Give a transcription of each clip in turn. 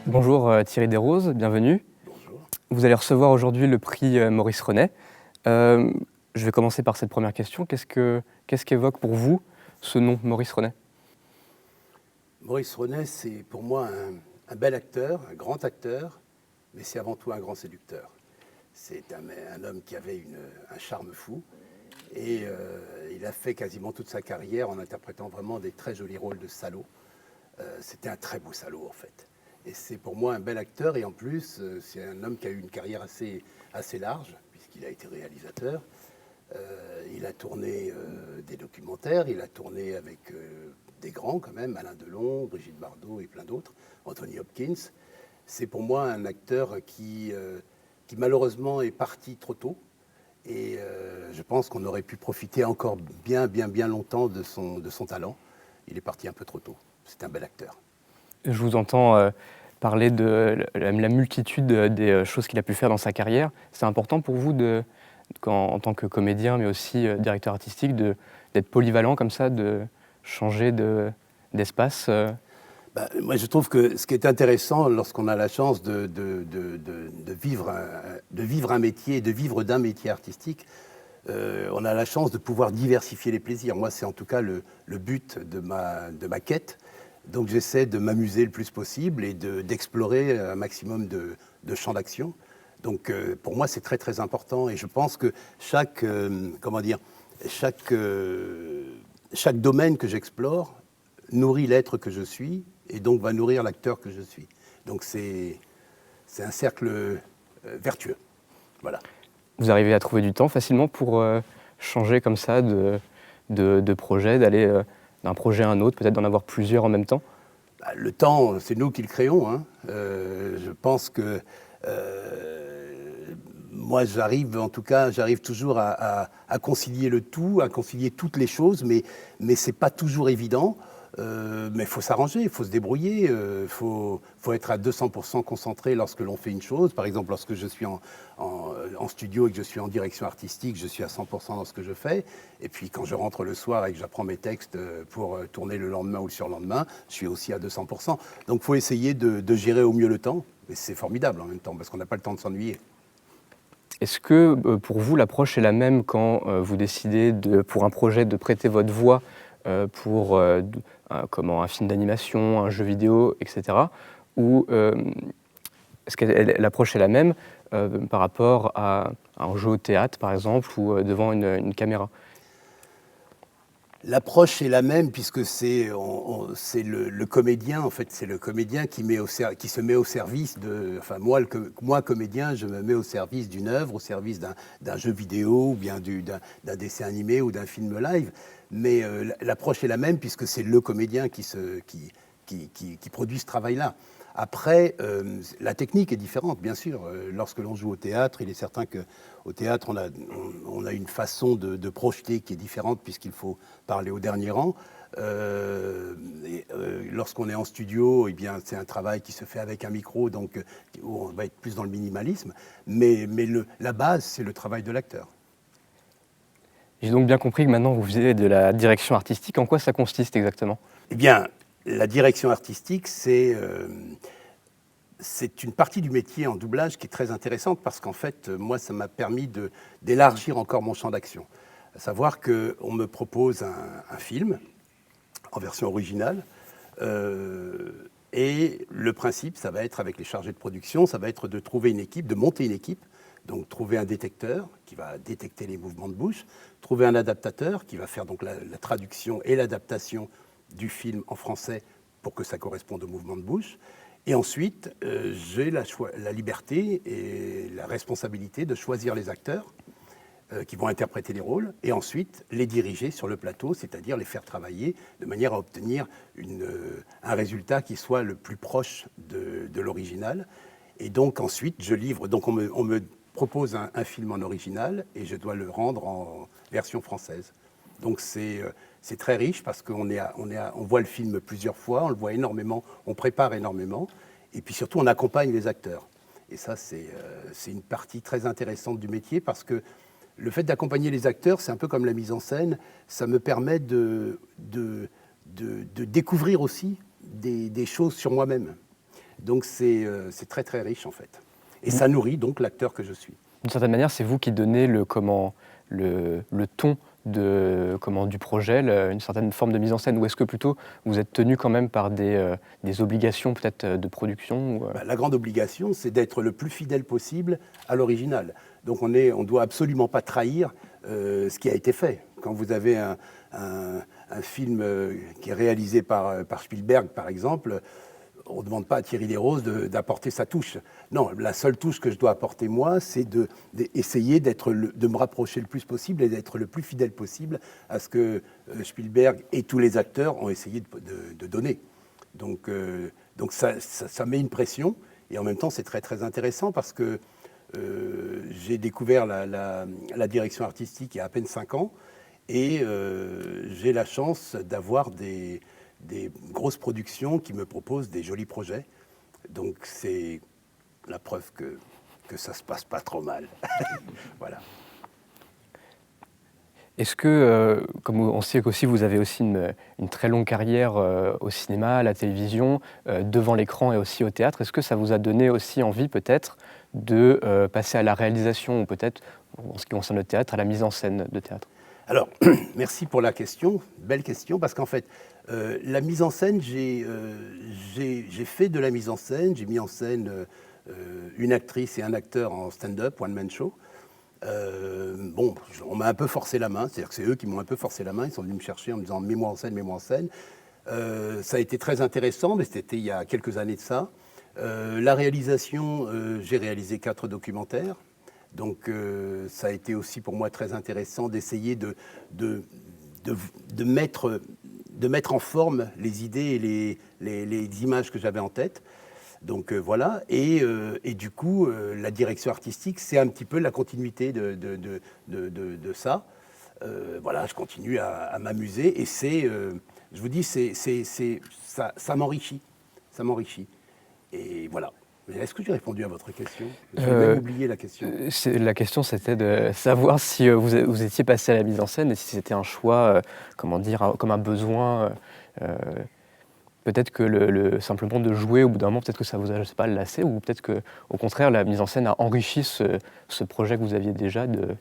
Bonjour Thierry Desroses, bienvenue. Bonjour. Vous allez recevoir aujourd'hui le prix Maurice Renet. Je vais commencer par cette première question. Qu'est-ce qu'évoque pour vous ce nom, Maurice Renet? Maurice Renet, c'est pour moi un bel acteur, un grand acteur, mais c'est avant tout un grand séducteur. C'est un homme qui avait un charme fou et il a fait quasiment toute sa carrière en interprétant vraiment des très jolis rôles de salaud. C'était un très beau salaud en fait. Et c'est pour moi un bel acteur et en plus c'est un homme qui a eu une carrière assez large puisqu'il a été réalisateur. Il a tourné des documentaires, il a tourné avec des grands quand même, Alain Delon, Brigitte Bardot et plein d'autres, Anthony Hopkins. C'est pour moi un acteur qui malheureusement est parti trop tôt. Et je pense qu'on aurait pu profiter encore bien longtemps de son talent. Il est parti un peu trop tôt. C'est un bel acteur. Je vous entends parler de la multitude des choses qu'il a pu faire dans sa carrière. C'est important pour vous, en tant que comédien, mais aussi directeur artistique, d'être polyvalent comme ça, de changer d'espace Moi, je trouve que ce qui est intéressant lorsqu'on a la chance de vivre un métier, de vivre d'un métier artistique, on a la chance de pouvoir diversifier les plaisirs. Moi, c'est en tout cas le but de ma quête. Donc, j'essaie de m'amuser le plus possible et d'explorer un maximum de champs d'action. Donc, pour moi, c'est très important. Et je pense que chaque domaine que j'explore nourrit l'être que je suis et donc va nourrir l'acteur que je suis. Donc, c'est un cercle vertueux. Voilà. Vous arrivez à trouver du temps facilement pour changer comme ça de projet, d'aller d'un projet à un autre, peut-être d'en avoir plusieurs en même temps? Le temps, c'est nous qui le créons. Hein. Je pense que moi, j'arrive toujours à concilier le tout, à concilier toutes les choses, mais ce n'est pas toujours évident. Mais il faut s'arranger, il faut se débrouiller, il faut être à 200% concentré lorsque l'on fait une chose. Par exemple, lorsque je suis en studio et que je suis en direction artistique, je suis à 100% dans ce que je fais. Et puis quand je rentre le soir et que j'apprends mes textes pour tourner le lendemain ou le surlendemain, je suis aussi à 200%. Donc il faut essayer de gérer au mieux le temps. Mais c'est formidable en même temps, parce qu'on n'a pas le temps de s'ennuyer. Est-ce que pour vous, l'approche est la même quand vous décidez, pour un projet, de prêter votre voix pour un film d'animation, un jeu vidéo, etc. Ou est-ce que l'approche est la même par rapport à un jeu au théâtre, par exemple, ou devant une caméra? L'approche est la même puisque c'est le comédien, en fait, c'est le comédien qui se met au service de... Enfin, moi, comédien, je me mets au service d'une œuvre, au service d'un jeu vidéo, ou bien d'un dessin animé ou d'un film live. Mais l'approche est la même puisque c'est le comédien qui produit ce travail-là. Après, la technique est différente, bien sûr. Lorsque l'on joue au théâtre, il est certain qu'au théâtre, on a une façon de projeter qui est différente puisqu'il faut parler au dernier rang. Lorsqu'on est en studio, eh bien, c'est un travail qui se fait avec un micro, donc où on va être plus dans le minimalisme. Mais la base, c'est le travail de l'acteur. J'ai donc bien compris que maintenant vous faisiez de la direction artistique. En quoi ça consiste exactement? Eh bien, la direction artistique, c'est une partie du métier en doublage qui est très intéressante parce qu'en fait, moi, ça m'a permis d'élargir encore mon champ d'action. À savoir qu'on me propose un film en version originale et le principe, ça va être avec les chargés de production, ça va être de trouver une équipe, de monter une équipe. Donc trouver un détecteur qui va détecter les mouvements de bouche, trouver un adaptateur qui va faire donc la traduction et l'adaptation du film en français pour que ça corresponde au mouvement de bouche. Et ensuite, j'ai la liberté et la responsabilité de choisir les acteurs qui vont interpréter les rôles et ensuite les diriger sur le plateau, c'est-à-dire les faire travailler de manière à obtenir un résultat qui soit le plus proche de l'original. Et donc ensuite, je livre. Donc on me propose un film en original et je dois le rendre en version française. Donc c'est très riche parce qu'on on voit le film plusieurs fois, on le voit énormément, on prépare énormément et puis surtout on accompagne les acteurs. Et ça, c'est une partie très intéressante du métier parce que le fait d'accompagner les acteurs, c'est un peu comme la mise en scène, ça me permet de découvrir aussi des choses sur moi-même. Donc c'est très très riche en fait. Et ça nourrit donc l'acteur que je suis. D'une certaine manière, c'est vous qui donnez le ton du projet, une certaine forme de mise en scène, ou est-ce que plutôt vous êtes tenu quand même par des obligations peut-être de production ou, La grande obligation, c'est d'être le plus fidèle possible à l'original. Donc on ne doit absolument pas trahir ce qui a été fait. Quand vous avez un film qui est réalisé par Spielberg, par exemple, on ne demande pas à Thierry Desroses d'apporter sa touche. Non, la seule touche que je dois apporter, moi, c'est d'essayer de me rapprocher le plus possible et d'être le plus fidèle possible à ce que Spielberg et tous les acteurs ont essayé de donner. Donc ça met une pression, et en même temps, c'est très, très intéressant parce que j'ai découvert la direction artistique il y a à peine 5 ans, et j'ai la chance d'avoir des grosses productions qui me proposent des jolis projets. Donc c'est la preuve que ça se passe pas trop mal. Voilà. Est-ce que, comme on sait qu'aussi vous avez aussi une très longue carrière au cinéma, à la télévision, devant l'écran et aussi au théâtre, est-ce que ça vous a donné aussi envie peut-être de passer à la réalisation, ou peut-être, en ce qui concerne le théâtre, à la mise en scène de théâtre? Alors, merci pour la question, belle question, parce qu'en fait, la mise en scène, j'ai fait de la mise en scène, j'ai mis en scène une actrice et un acteur en stand-up, one-man show. On m'a un peu forcé la main, c'est-à-dire que c'est eux qui m'ont un peu forcé la main, ils sont venus me chercher en me disant « mets-moi en scène, mets-moi en scène ». Ça a été très intéressant, mais c'était il y a quelques années de ça. La réalisation, j'ai réalisé 4 documentaires. Donc ça a été aussi pour moi très intéressant d'essayer de mettre en forme les idées et les images que j'avais en tête. Donc voilà, et du coup, la direction artistique, c'est un petit peu la continuité de ça. Voilà, je continue à m'amuser, et je vous dis, ça m'enrichit, ça m'enrichit. Et voilà. Mais est-ce que j'ai répondu à votre question? J'ai même oublié la question. La question, c'était de savoir si vous étiez passé à la mise en scène et si c'était un choix, comment dire, comme un besoin. Peut-être que simplement de jouer, au bout d'un moment, peut-être que ça vous a, je sais pas, lassé, ou peut-être que, au contraire, la mise en scène a enrichi ce projet que vous aviez déjà de...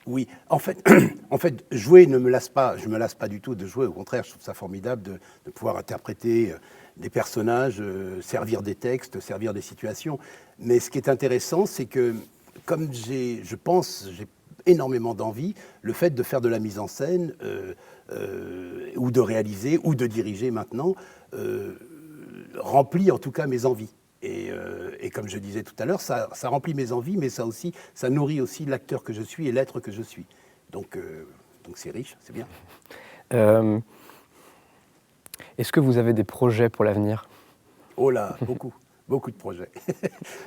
Oui, en fait, jouer ne me lasse pas. Je me lasse pas du tout de jouer. Au contraire, je trouve ça formidable de pouvoir interpréter des personnages, servir des textes, servir des situations. Mais ce qui est intéressant, c'est que comme j'ai énormément d'envie, le fait de faire de la mise en scène, ou de réaliser, ou de diriger maintenant, remplit en tout cas mes envies. Et comme je disais tout à l'heure, ça remplit mes envies, mais ça nourrit aussi l'acteur que je suis et l'être que je suis. Donc c'est riche, c'est bien. Est-ce que vous avez des projets pour l'avenir? Oh là, beaucoup de projets.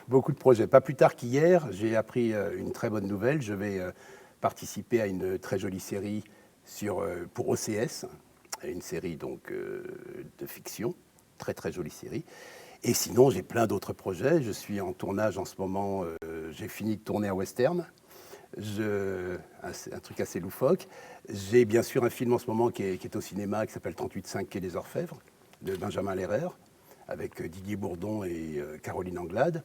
Beaucoup de projets. Pas plus tard qu'hier, j'ai appris une très bonne nouvelle. Je vais participer à une très jolie série pour OCS, une série donc de fiction, très très jolie série. Et sinon, j'ai plein d'autres projets. Je suis en tournage en ce moment. J'ai fini de tourner à Western. Un truc assez loufoque. J'ai bien sûr un film en ce moment qui est au cinéma, qui s'appelle 38.5 Quai des Orfèvres, de Benjamin Lerrer, avec Didier Bourdon et Caroline Anglade.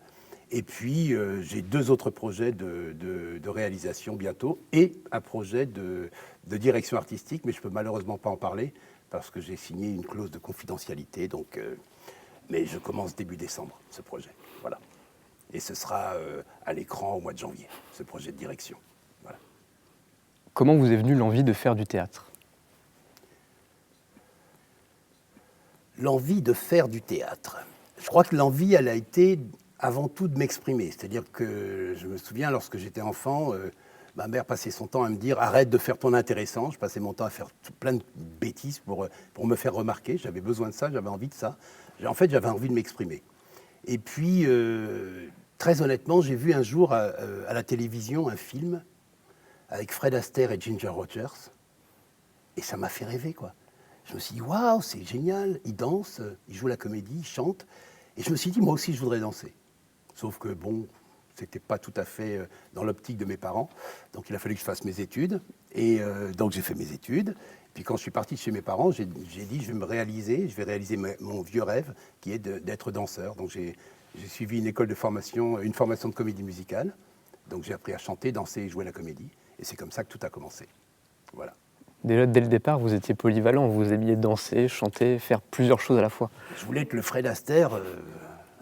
Et puis, j'ai 2 autres projets de réalisation bientôt, et un projet de direction artistique, mais je ne peux malheureusement pas en parler, parce que j'ai signé une clause de confidentialité. Donc, mais je commence début décembre, ce projet. Voilà. Et ce sera à l'écran au mois de janvier, ce projet de direction. Voilà. Comment vous est venue l'envie de faire du théâtre? L'envie de faire du théâtre. Je crois que l'envie, elle a été avant tout de m'exprimer. C'est-à-dire que je me souviens, lorsque j'étais enfant, ma mère passait son temps à me dire « arrête de faire ton intéressant ». Je passais mon temps à faire plein de bêtises pour me faire remarquer. J'avais besoin de ça, j'avais envie de ça. En fait, j'avais envie de m'exprimer. Et puis, très honnêtement, j'ai vu un jour à la télévision un film avec Fred Astaire et Ginger Rogers, et ça m'a fait rêver, quoi. Je me suis dit, waouh, c'est génial, ils dansent, ils jouent la comédie, ils chantent. Et je me suis dit, moi aussi, je voudrais danser. Sauf que, bon, c'était pas tout à fait dans l'optique de mes parents. Donc, il a fallu que je fasse mes études. Et donc, j'ai fait mes études. Puis quand je suis parti de chez mes parents, j'ai dit je vais réaliser mon vieux rêve qui est d'être danseur. Donc j'ai suivi une école de formation, une formation de comédie musicale. Donc j'ai appris à chanter, danser et jouer la comédie. Et c'est comme ça que tout a commencé. Voilà. Déjà, dès le départ, vous étiez polyvalent, vous aimiez danser, chanter, faire plusieurs choses à la fois. Je voulais être le Fred Astaire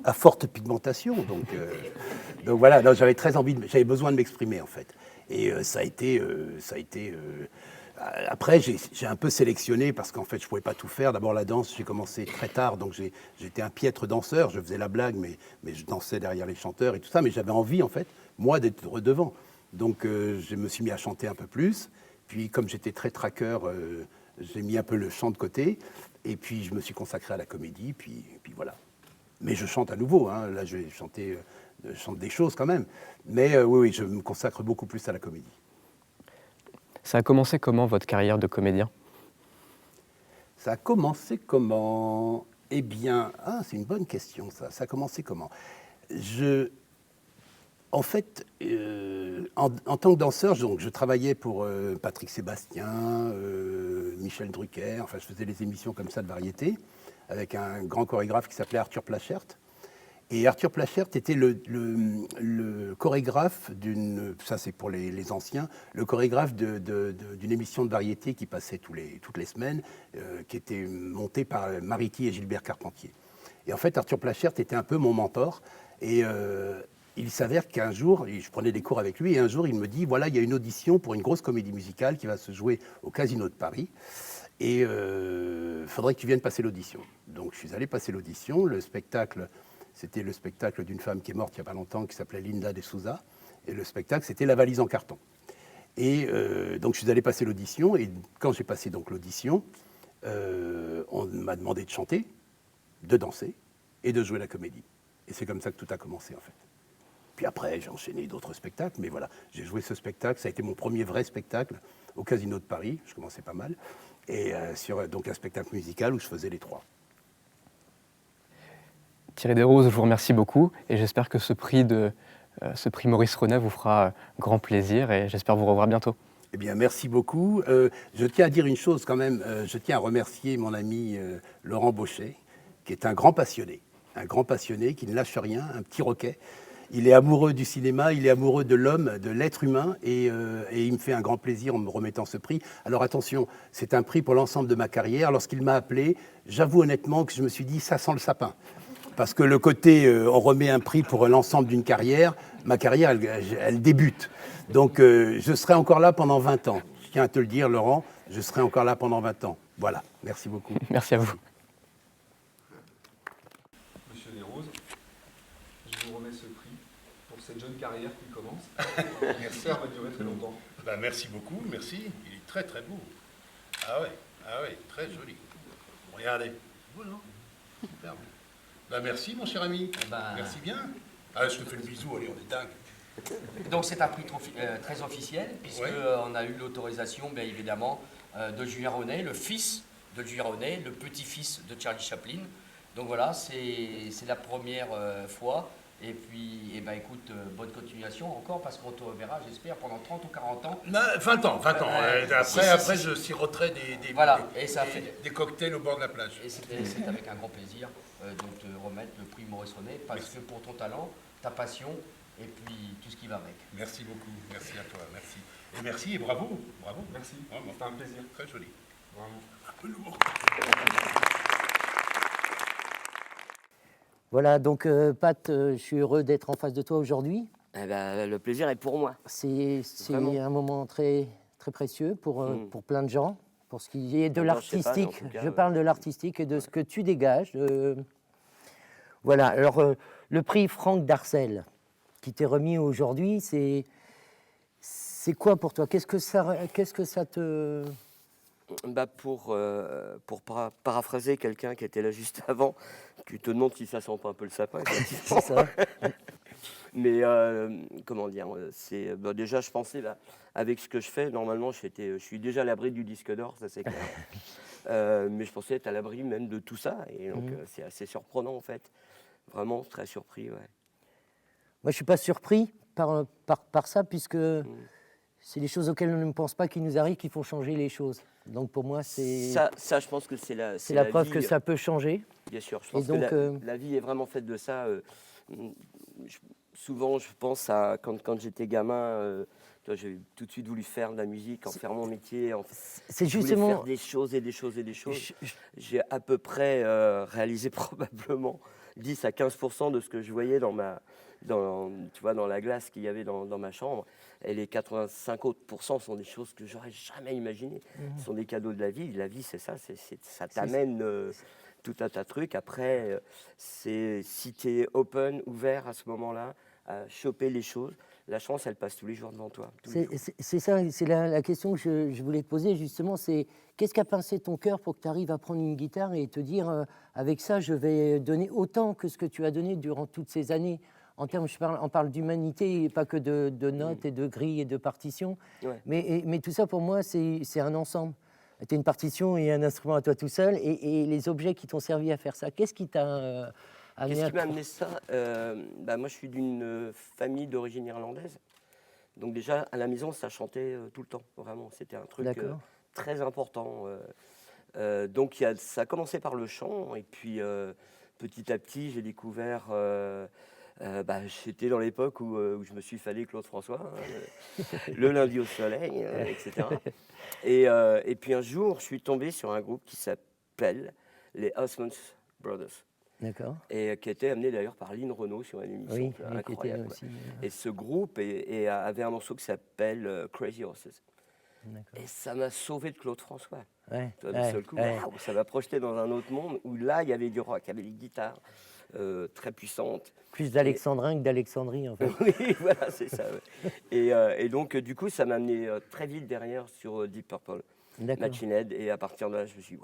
à forte pigmentation. Donc voilà, j'avais très envie, j'avais besoin de m'exprimer en fait. Et ça a été après, j'ai un peu sélectionné parce qu'en fait, je ne pouvais pas tout faire. D'abord, la danse, j'ai commencé très tard, donc j'étais un piètre danseur. Je faisais la blague, mais je dansais derrière les chanteurs et tout ça. Mais j'avais envie, en fait, moi, d'être devant. Donc, je me suis mis à chanter un peu plus. Puis, comme j'étais très traqueur, j'ai mis un peu le chant de côté. Et puis, je me suis consacré à la comédie. Puis voilà. Mais je chante à nouveau. Hein. Là, je chante des choses quand même. Mais oui, je me consacre beaucoup plus à la comédie. Ça a commencé comment, votre carrière de comédien? Ça a commencé comment? Eh bien, c'est une bonne question, ça. Ça a commencé comment? En fait, en tant que danseur, donc, je travaillais pour Patrick Sébastien, Michel Drucker, enfin, je faisais des émissions comme ça de variété, avec un grand chorégraphe qui s'appelait Arthur Plachert. Et Arthur Plachert était le chorégraphe ça c'est pour les anciens, le chorégraphe d'une émission de variété qui passait toutes les semaines, qui était montée par Mariti et Gilbert Carpentier. Et en fait, Arthur Plachert était un peu mon mentor. Et il s'avère qu'un jour, je prenais des cours avec lui, et un jour il me dit, voilà, il y a une audition pour une grosse comédie musicale qui va se jouer au Casino de Paris. Et il faudrait que tu viennes passer l'audition. Donc je suis allé passer l'audition. Le spectacle... C'était le spectacle d'une femme qui est morte il n'y a pas longtemps, qui s'appelait Linda de Souza. Et le spectacle, c'était La valise en carton. Et donc, je suis allé passer l'audition. Et quand j'ai passé donc l'audition, on m'a demandé de chanter, de danser et de jouer la comédie. Et c'est comme ça que tout a commencé, en fait. Puis après, j'ai enchaîné d'autres spectacles. Mais voilà, j'ai joué ce spectacle. Ça a été mon premier vrai spectacle au Casino de Paris. Je commençais pas mal. Et sur donc, un spectacle musical où je faisais les trois. Thierry Desroses, je vous remercie beaucoup et j'espère que ce prix Maurice Renet vous fera grand plaisir et j'espère vous revoir bientôt. Eh bien, merci beaucoup. Je tiens à dire une chose quand même. Je tiens à remercier mon ami Laurent Bauchet, qui est un grand passionné qui ne lâche rien, un petit roquet. Il est amoureux du cinéma, il est amoureux de l'homme, de l'être humain, et il me fait un grand plaisir en me remettant ce prix. Alors attention, c'est un prix pour l'ensemble de ma carrière. Lorsqu'il m'a appelé, j'avoue honnêtement que je me suis dit, ça sent le sapin. Parce que le côté, on remet un prix pour l'ensemble d'une carrière, ma carrière, elle débute. Donc, je serai encore là pendant 20 ans. Je tiens à te le dire, Laurent, je serai encore là pendant 20 ans. Voilà, merci beaucoup. Merci à vous. Monsieur Desroses, je vous remets ce prix pour cette jeune carrière qui commence. J'espère va durer très longtemps. Ben, merci beaucoup, merci. Il est très très beau. Ah ouais, très joli. Regardez. Voilà. Super beau. Ben, merci mon cher ami. Merci bien. Ah, je te fais le bisou, allez, on est dingue. Donc c'est un prix très officiel, puisqu'on a eu l'autorisation, bien évidemment, de Julien Renet, le fils de Julien Renet, le petit-fils de Charlie Chaplin. Donc voilà, c'est la première fois. Et puis, écoute, bonne continuation encore, parce qu'on te verra, j'espère, pendant 30 ou 40 ans. Non, 20 ans. Après, je siroterai des cocktails au bord de la plage. Et c'est avec un grand plaisir de te remettre le prix Maurice Renet, parce que pour ton talent, ta passion, et puis tout ce qui va avec. Merci beaucoup, merci à toi, merci. Et merci et bravo, bravo. Merci, vraiment. c'était un plaisir. Très joli. Vraiment. Un peu lourd. Voilà, donc Pat, je suis heureux d'être en face de toi aujourd'hui. Eh ben, le plaisir est pour moi. C'est Vraiment. un moment très, très précieux pour plein de gens, pour ce qui est de l'artistique. Je parle de l'artistique et de ce que tu dégages. Voilà, alors le prix Franck Darcel qui t'est remis aujourd'hui, c'est quoi pour toi? Qu'est-ce que ça te... Bah pour paraphraser quelqu'un qui était là juste avant, tu te demandes si ça sent pas un peu le sapin. C'est ça. Mais comment dire, déjà je pensais là, avec ce que je fais, normalement je suis déjà à l'abri du disque d'or, ça c'est clair. Mais je pensais être à l'abri même de tout ça, et donc c'est assez surprenant en fait. Vraiment très surpris, ouais. Moi je suis pas surpris par ça, puisque c'est les choses auxquelles on ne pense pas qui nous arrivent qui font changer les choses. Donc pour moi, c'est ça, je pense que c'est la preuve vie, que ça peut changer. Bien sûr, je pense donc, que la vie est vraiment faite de ça. Souvent, je pense à quand j'étais gamin, j'ai tout de suite voulu faire de la musique, en faire mon métier. C'est je justement voulais faire des choses et des choses et des choses. J'ai à peu près réalisé probablement 10 à 15% de ce que je voyais dans la glace qu'il y avait dans ma chambre. Et les 85 autres % sont des choses que j'aurais jamais imaginées. Ce sont des cadeaux de la vie. La vie, c'est ça. Ça t'amène tout un tas de trucs. Après, si tu es ouvert à ce moment-là, à choper les choses, la chance, elle passe tous les jours devant toi. C'est ça, c'est la question que je voulais te poser justement, c'est qu'est-ce qu'a pincé ton cœur pour que tu arrives à prendre une guitare et te dire, avec ça, je vais donner autant que ce que tu as donné durant toutes ces années. En termes, on parle d'humanité et pas que de notes et de grilles et de partitions. Ouais. Mais tout ça, pour moi, c'est un ensemble. Tu as une partition et un instrument à toi tout seul et les objets qui t'ont servi à faire ça. Qu'est-ce qui t'a amené Qu'est-ce qui m'a amené ça moi, je suis d'une famille d'origine irlandaise. Donc déjà, à la maison, ça chantait tout le temps, vraiment. C'était un truc très important. Donc ça a commencé par le chant. Et puis, petit à petit, j'ai découvert... j'étais dans l'époque où je me suis fallé Claude François, le lundi au soleil, etc. Et puis un jour, je suis tombé sur un groupe qui s'appelle les Osmond Brothers. D'accord. Et qui a été amené d'ailleurs par Lynn Renaud sur une émission incroyable. Aussi, Et ce groupe avait un morceau qui s'appelle Crazy Horses. Et ça m'a sauvé de Claude François. D'un seul coup, ça m'a projeté dans un autre monde où là, il y avait du rock, il y avait des guitares très puissantes. Plus d'Alexandrin que d'Alexandrie, en fait. Oui, voilà, c'est ça. Ouais. Et donc, du coup, ça m'a amené très vite derrière sur Deep Purple, Machine Head. Et à partir de là, je me suis dit,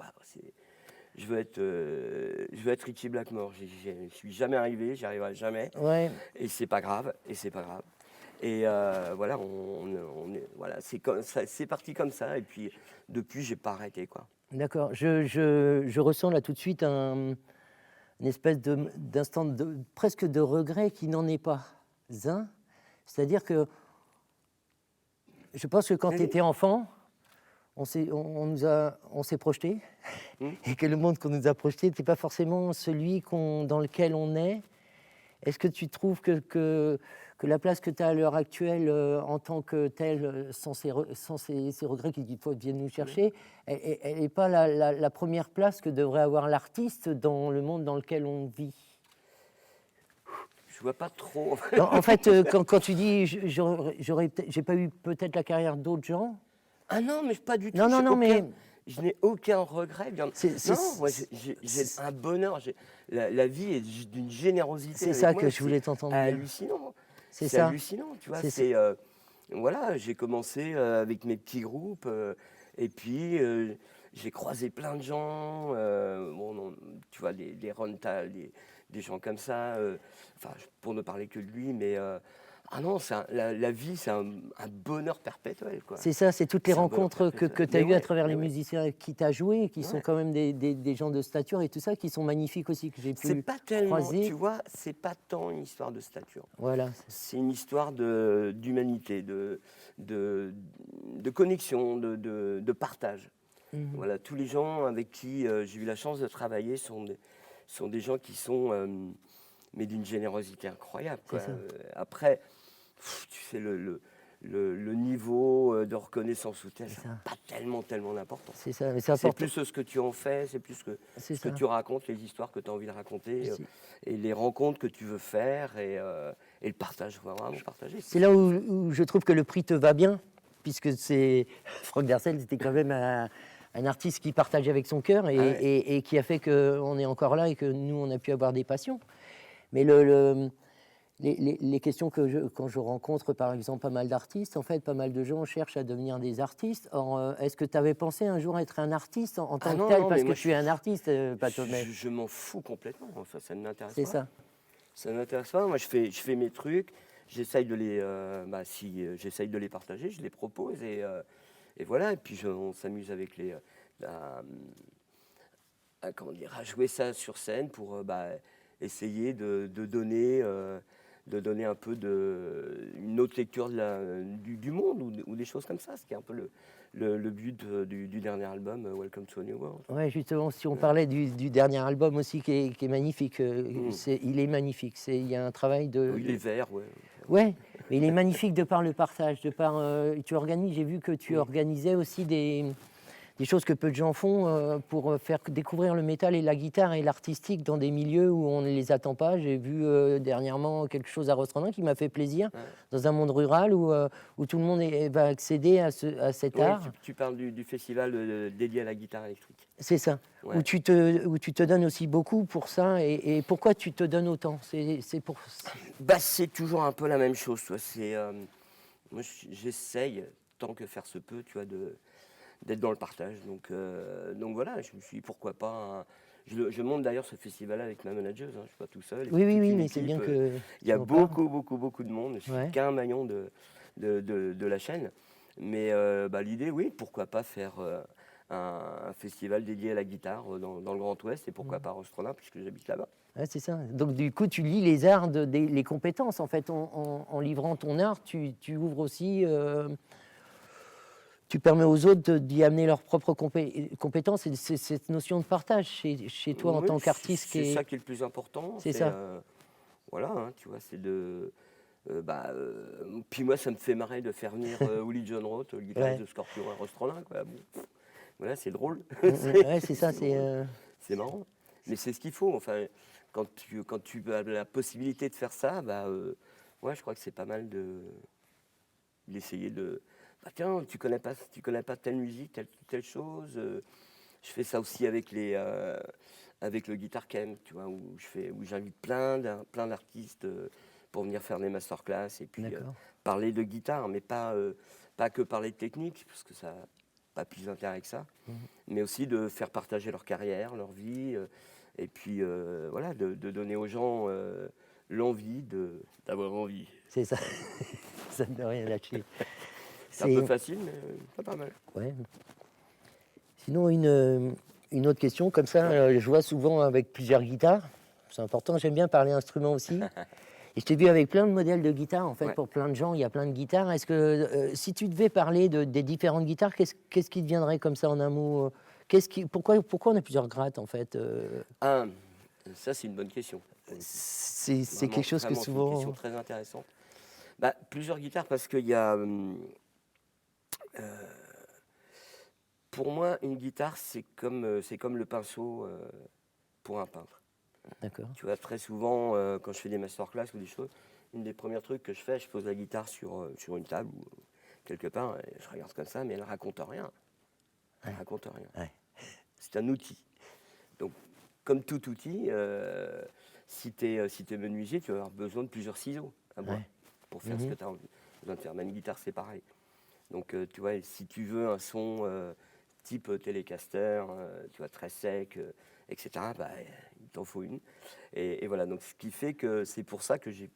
je veux être Ritchie Blackmore. Je suis jamais arrivé, j'y arriverai jamais. Ouais. Et c'est pas grave. Et voilà, c'est parti comme ça. Et puis depuis, j'ai pas arrêté, quoi. D'accord. Je ressens là tout de suite une espèce d'instant presque de regret qui n'en est pas un. C'est-à-dire que je pense que quand tu étais enfant, on s'est projeté et que le monde qu'on nous a projeté n'était pas forcément celui dans lequel on est. Est-ce que tu trouves que la place que tu as à l'heure actuelle en tant que telle, sans ces regrets qui des fois viennent nous chercher, elle n'est pas la première place que devrait avoir l'artiste dans le monde dans lequel on vit? Je vois pas trop. En fait, quand tu dis j'ai pas eu peut-être la carrière d'autres gens. Ah non, mais pas du tout. Mais je n'ai aucun regret. Moi, j'ai un bonheur. La vie est d'une générosité. C'est ça que je voulais t'entendre dire. Hallucinant. C'est hallucinant, tu vois. Voilà, j'ai commencé avec mes petits groupes, et puis j'ai croisé plein de gens. Tu vois, des Rontal, des gens comme ça. Pour ne parler que de lui, mais. Ah non, la vie, c'est un bonheur perpétuel, quoi. C'est ça, c'est toutes les rencontres que tu as eues à travers les musiciens qui t'as joué, qui sont quand même des gens de stature et tout ça, qui sont magnifiques aussi, que j'ai pu C'est pas tellement, croiser. tu vois, c'est pas tant une histoire de stature. Voilà. C'est une histoire d'humanité, de connexion, de partage. Voilà, tous les gens avec qui j'ai eu la chance de travailler sont des gens qui sont... mais d'une générosité incroyable, quoi. Après, tu sais, le niveau de reconnaissance ou tel, c'est pas tellement d'importance. C'est ça, mais c'est plus ce que tu en fais, c'est plus ce que tu racontes, les histoires que tu as envie de raconter, et les rencontres que tu veux faire, et le partage, vraiment partager. C'est là où je trouve que le prix te va bien, puisque Franck Darcel, c'était quand même un artiste qui partageait avec son cœur et qui a fait qu'on est encore là et que nous, on a pu avoir des passions. Mais les questions quand je rencontre, par exemple, pas mal d'artistes, en fait, pas mal de gens cherchent à devenir des artistes. Or, est-ce que tu avais pensé un jour être un artiste en tant que tel, parce que tu es un artiste, je m'en fous complètement. Enfin, ça ne m'intéresse pas. C'est ça. Ça ne m'intéresse pas. Moi, je fais mes trucs. J'essaye de j'essaye de les partager, je les propose, et voilà. Et puis, on s'amuse avec à jouer ça sur scène pour... essayer de donner donner un peu une autre lecture du monde ou des choses comme ça, ce qui est un peu le but du dernier album, Welcome to a New World. Ouais, justement, si on parlait du dernier album aussi qui est magnifique, il est magnifique. Il y a un travail de. Oui, il est vert, ouais. Ouais, mais il est magnifique de par le partage, de par. Tu organises. J'ai vu que tu organisais aussi des choses que peu de gens font pour faire découvrir le métal et la guitare et l'artistique dans des milieux où on ne les attend pas. J'ai vu dernièrement quelque chose à Rostrandin qui m'a fait plaisir, dans un monde rural où tout le monde va accéder à cet art. Tu parles du festival dédié à la guitare électrique. C'est ça, Ouais. où tu te donnes aussi beaucoup pour ça. Et pourquoi tu te donnes autant? C'est toujours un peu la même chose. Moi, j'essaye, tant que faire se peut, tu vois, d'être dans le partage. Donc voilà, je me suis dit, pourquoi pas. Je monte d'ailleurs ce festival avec ma manageuse, je ne suis pas tout seul. Oui, mais c'est bien que. Il y a beaucoup de monde. Je suis Ouais. qu'un maillon de la chaîne. Mais l'idée, oui, pourquoi pas faire un festival dédié à la guitare dans le Grand Ouest et pourquoi pas Rostrandin, puisque j'habite là-bas. Ouais, c'est ça. Donc du coup, tu lis les arts, les compétences. En fait, en livrant ton art, tu ouvres aussi. Tu permets aux autres d'y amener leurs propres compétences. Et c'est cette notion de partage chez toi en tant qu'artiste. C'est ça qui est le plus important. C'est ça. Voilà, tu vois, c'est de. Puis moi, ça me fait marrer de faire venir Willie John Roth, le guitariste de Scorpion à Rostrandin. Voilà, c'est drôle. C'est ça, c'est marrant. Mais c'est ce qu'il faut. Enfin, quand tu as la possibilité de faire ça, je crois que c'est pas mal d'essayer de. Tiens, tu connais pas telle musique, telle chose. Je fais ça aussi avec le Guitar Camp, tu vois, où j'invite plein d'artistes pour venir faire des masterclass et puis parler de guitare, mais pas que parler de technique, parce que ça n'a pas plus d'intérêt que ça, mais aussi de faire partager leur carrière, leur vie, et puis voilà, de donner aux gens l'envie d'avoir envie. C'est ça. Ça ne peut rien lâcher. C'est un peu facile, mais pas mal. Ouais. Sinon, une autre question, comme ça, je vois souvent avec plusieurs guitares. C'est important, j'aime bien parler instruments aussi. Et je t'ai vu avec plein de modèles de guitare, en fait, pour plein de gens, il y a plein de guitares. Est-ce que, si tu devais parler des différentes guitares, qu'est-ce qui te viendrait comme ça en un mot? Pourquoi on a plusieurs grattes, en fait Ça, c'est une bonne question. C'est quelque chose que souvent... C'est une question très intéressante. Plusieurs guitares, parce qu'il y a... pour moi, une guitare, c'est comme le pinceau pour un peintre. D'accord. Tu vois, très souvent, quand je fais des masterclass ou des choses, une des premiers trucs que je fais, je pose la guitare sur une table ou quelque part, et je regarde comme ça, mais elle ne raconte rien. Elle ne raconte rien. Ouais. C'est un outil. Donc, comme tout outil, si tu es menuisier, tu vas avoir besoin de plusieurs ciseaux à bois pour faire ce que tu as besoin de faire. Une guitare, c'est pareil. Donc, tu vois, si tu veux un son type Telecaster, tu vois, très sec, etc., il t'en faut une. Et voilà, donc ce qui fait que c'est pour ça que j'ai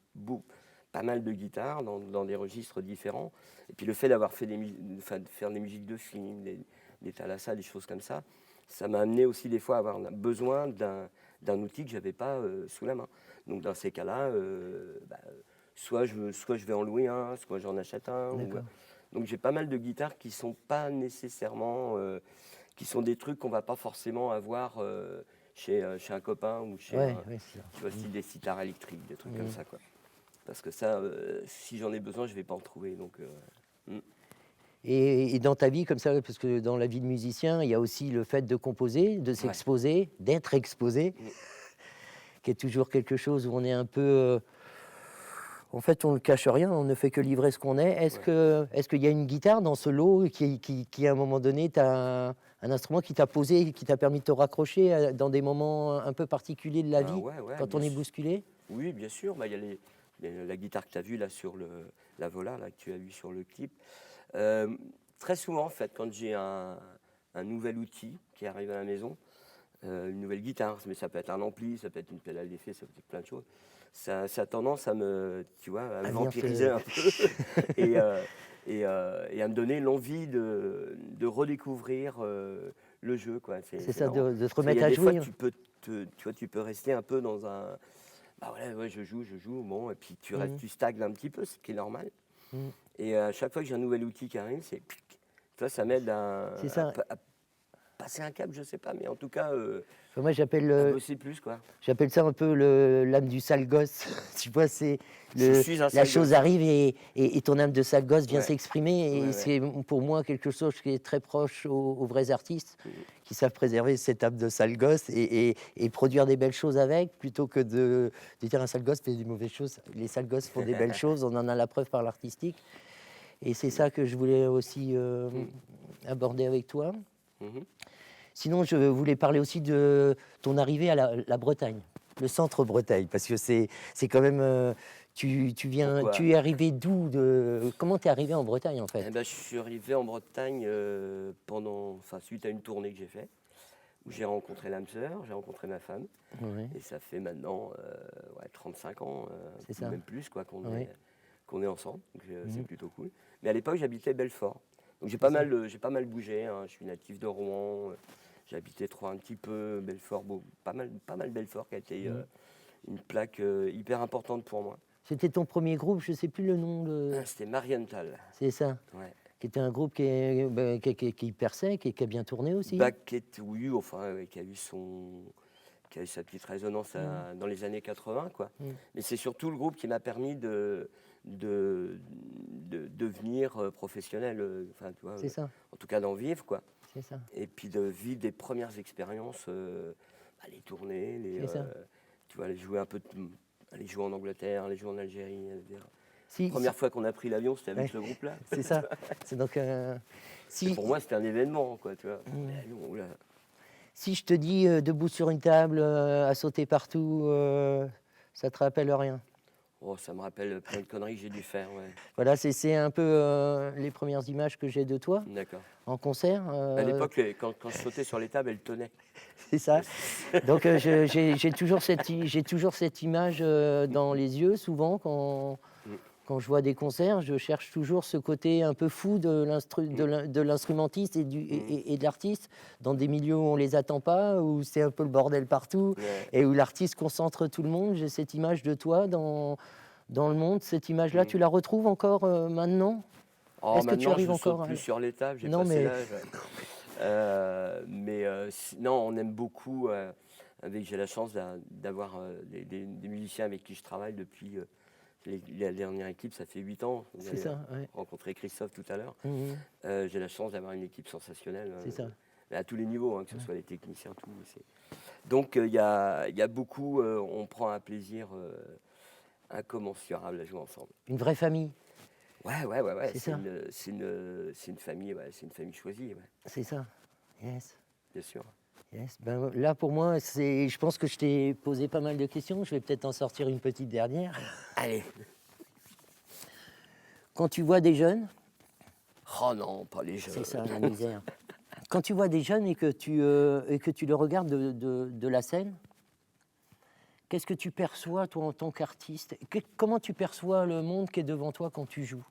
pas mal de guitares dans des registres différents. Et puis le fait d'avoir fait faire des musiques de films, des thalassa, des choses comme ça, ça m'a amené aussi des fois à avoir besoin d'un outil que je n'avais pas sous la main. Donc dans ces cas-là, soit je vais en louer un, soit j'en achète un. Donc j'ai pas mal de guitares qui sont pas nécessairement, qui sont des trucs qu'on va pas forcément avoir chez un copain ou chez tu vois, style des sitars électriques, des trucs comme ça, quoi. Parce que ça, si j'en ai besoin, je vais pas en trouver. Donc Et dans ta vie comme ça, parce que dans la vie de musicien, il y a aussi le fait de composer, de s'exposer, d'être exposé, qui est toujours quelque chose où on est un peu... en fait, on ne cache rien, on ne fait que livrer ce qu'on est. Est-ce qu'il y a une guitare dans ce lot qui à un moment donné, un instrument qui t'a posé, qui t'a permis de te raccrocher dans des moments un peu particuliers de la vie, quand on est bousculé? Oui, bien sûr. Il y a la guitare que tu as vue là, sur la Vola, là, que tu as vue sur le clip. Très souvent, en fait, quand j'ai un nouvel outil qui arrive à la maison, une nouvelle guitare, mais ça peut être un ampli, ça peut être une pédale d'effet, ça peut être plein de choses. Ça a tendance à me vampiriser un peu et à me donner l'envie de redécouvrir le jeu, quoi. C'est ça, de te remettre à jouer. Des fois, tu peux rester un peu dans bah ouais, je joue, bon, et puis tu stagnes un petit peu, ce qui est normal. Et à chaque fois que j'ai un nouvel outil qui arrive, c'est ça m'aide à passer un cap, je sais pas, mais en tout cas, moi j'appelle bosser plus, quoi. J'appelle ça un peu l'âme du sale gosse. Tu vois, c'est la chose gosse. Arrive et ton âme de sale gosse vient s'exprimer. Et Ouais. c'est pour moi quelque chose qui est très proche aux vrais artistes qui savent préserver cette âme de sale gosse et produire des belles choses avec, plutôt que de dire un sale gosse fait des mauvaises choses. Les sales gosses font des belles choses, on en a la preuve par l'artistique. Et c'est ça que je voulais aussi aborder avec toi. Sinon, je voulais parler aussi de ton arrivée à la Bretagne, le centre Bretagne, parce que c'est quand même... tu es arrivé d'où Comment tu es arrivé en Bretagne, en fait? Je suis arrivé en Bretagne suite à une tournée que j'ai faite, où j'ai rencontré l'âme sœur, j'ai rencontré ma femme, et ça fait maintenant 35 ans, même plus, quoi, qu'on est ensemble, donc c'est plutôt cool. Mais à l'époque, j'habitais Belfort, donc j'ai pas mal bougé, hein. Je suis natif de Rouen. J'ai habité un petit peu Belfort, pas mal Belfort, qui a été une plaque hyper importante pour moi. C'était ton premier groupe, je ne sais plus le nom. C'était Marienthal. C'est ça. Ouais. Qui était un groupe qui perçait, qui a bien tourné aussi. Qui a eu sa petite résonance dans les années 80, quoi. Mais c'est surtout le groupe qui m'a permis de devenir professionnel, c'est ça. En tout cas d'en vivre, quoi. C'est ça. Et puis de vivre des premières expériences, les tournées, aller jouer en Angleterre, aller jouer en Algérie. La première fois qu'on a pris l'avion, c'était avec ce groupe-là. C'est ça. C'est donc, pour moi, c'était un événement, quoi, tu vois. Si je te dis debout sur une table, à sauter partout, ça te rappelle rien? Oh, ça me rappelle plein de conneries que j'ai dû faire, ouais. Voilà, c'est un peu les premières images que j'ai de toi. D'accord. En concert. À l'époque, quand je sautais sur les tables, elles tenaient. C'est ça. Donc j'ai toujours cette image dans les yeux, souvent, quand je vois des concerts. Je cherche toujours ce côté un peu fou de l'instrumentiste et de l'artiste, dans des milieux où on ne les attend pas, où c'est un peu le bordel partout, et où l'artiste concentre tout le monde. J'ai cette image de toi dans le monde. Cette image-là, tu la retrouves encore maintenant? Est-ce que tu arrives encore plus sur les tables, j'ai passé l'âge. Non, on aime beaucoup. J'ai la chance d'avoir des musiciens avec qui je travaille depuis la dernière équipe, ça fait 8 ans. C'est ça, ouais. Rencontré Christophe tout à l'heure. J'ai la chance d'avoir une équipe sensationnelle. C'est ça. À tous les niveaux, que ce soit les techniciens, tout. Donc il y a beaucoup, on prend un plaisir incommensurable à jouer ensemble. Une vraie famille. Ouais. C'est une famille, c'est une famille choisie. Ouais. C'est ça. Yes. Bien sûr. Yes. Là, pour moi, je pense que je t'ai posé pas mal de questions. Je vais peut-être en sortir une petite dernière. Allez. Quand tu vois des jeunes... Oh non, pas les jeunes. C'est ça, la misère. Quand tu vois des jeunes et que tu le regardes de la scène, qu'est-ce que tu perçois, toi, en tant qu'artiste? Comment tu perçois le monde qui est devant toi quand tu joues?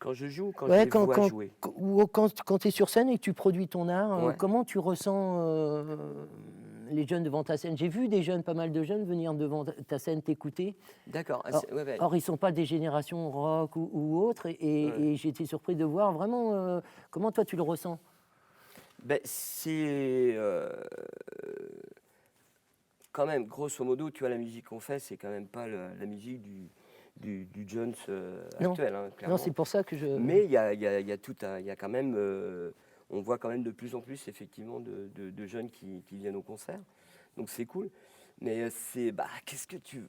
Quand je joue, quand je les vois jouer. Ou quand tu es sur scène et que tu produis ton art, comment tu ressens les jeunes devant ta scène? J'ai vu pas mal de jeunes venir devant ta scène t'écouter. D'accord. Or, ils ne sont pas des générations rock ou autres, et j'ai été surpris de voir vraiment comment toi tu le ressens. C'est quand même, grosso modo, tu vois, la musique qu'on fait, c'est quand même pas la musique du Jones actuel, clairement. Non, c'est pour ça que je... Mais il y a quand même, on voit quand même de plus en plus, effectivement, de jeunes qui viennent au concert. Donc c'est cool. Mais qu'est-ce que tu...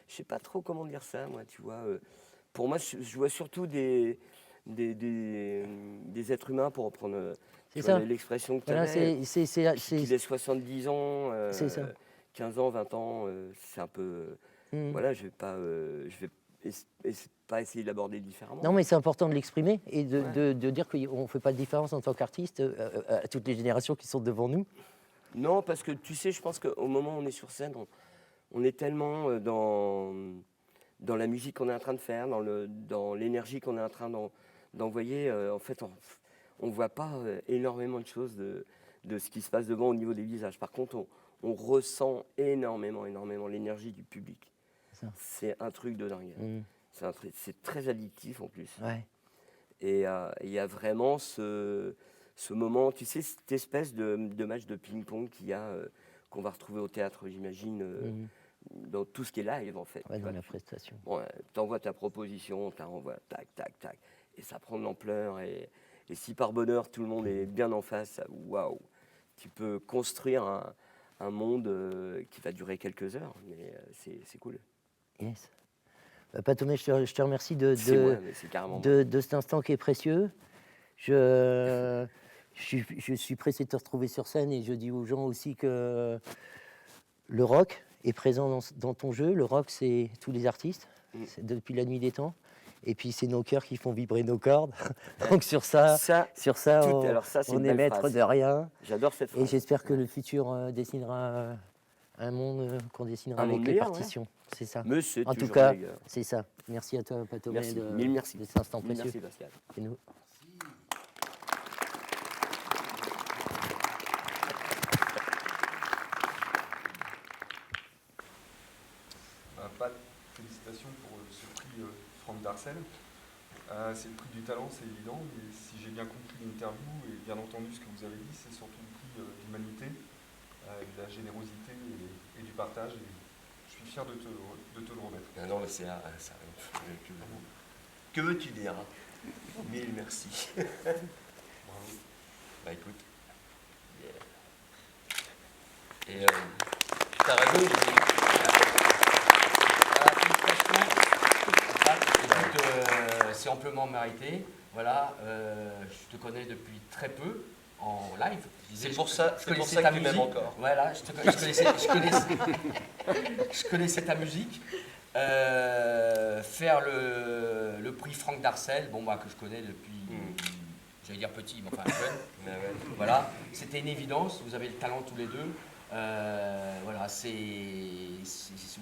Je sais pas trop comment dire ça, moi, tu vois. Pour moi, je vois surtout des êtres humains, pour reprendre l'expression que tu avais, qui aient 70 ans, 15 ans, 20 ans, c'est un peu... Voilà, je vais pas essayer de l'aborder différemment. Non, mais c'est important de l'exprimer et de dire qu'on ne fait pas de différence en tant qu'artiste à toutes les générations qui sont devant nous. Non, parce que tu sais, je pense qu'au moment où on est sur scène, on est tellement dans la musique qu'on est en train de faire, dans l'énergie qu'on est en train d'envoyer. En fait, on ne voit pas énormément de choses de ce qui se passe devant au niveau des visages. Par contre, on ressent énormément l'énergie du public. C'est un truc de dingue. C'est très addictif en plus. Ouais. Et il y a vraiment ce moment, tu sais, cette espèce de match de ping-pong qu'on va retrouver au théâtre, j'imagine, dans tout ce qui est live en fait. Ouais, dans la prestation. Bon, t'envoies ta proposition, t'envoies tac, tac, tac, et ça prend de l'ampleur. Et si par bonheur tout le monde est bien en face, waouh, tu peux construire un monde qui va durer quelques heures, mais c'est cool. Yes. Patomé, je te remercie de cet instant qui est précieux. Je suis pressé de te retrouver sur scène et je dis aux gens aussi que le rock est présent dans ton jeu. Le rock, c'est tous les artistes, c'est depuis la nuit des temps. Et puis, c'est nos cœurs qui font vibrer nos cordes. Donc, sur ça on est maître de rien. J'adore cette phrase. Et j'espère que le futur dessinera un monde qu'on dessinera avec les partitions. C'est ça. En tout cas, c'est ça. Merci à toi, Patomé, de cet instant précieux. Merci, Pascal. Et nous. Pat, félicitations pour ce prix Franck Darcel. C'est le prix du talent, c'est évident, mais si j'ai bien compris l'interview et bien entendu ce que vous avez dit, c'est surtout le prix d'humanité, de la générosité et du partage. Et je suis fier de te le remettre. Non, mais c'est que veux-tu dire? Mille merci. Bravo. Bah écoute. Yeah. Et tu as raison, c'est amplement mérité. Voilà, je te connais depuis très peu en live. C'est pour ça que tu m'aimes encore. Voilà, je connaissais ta musique. Faire le prix Franck Darcel, que je connais depuis, j'allais dire petit, mais enfin jeune. Voilà, c'était une évidence. Vous avez le talent tous les deux. Voilà,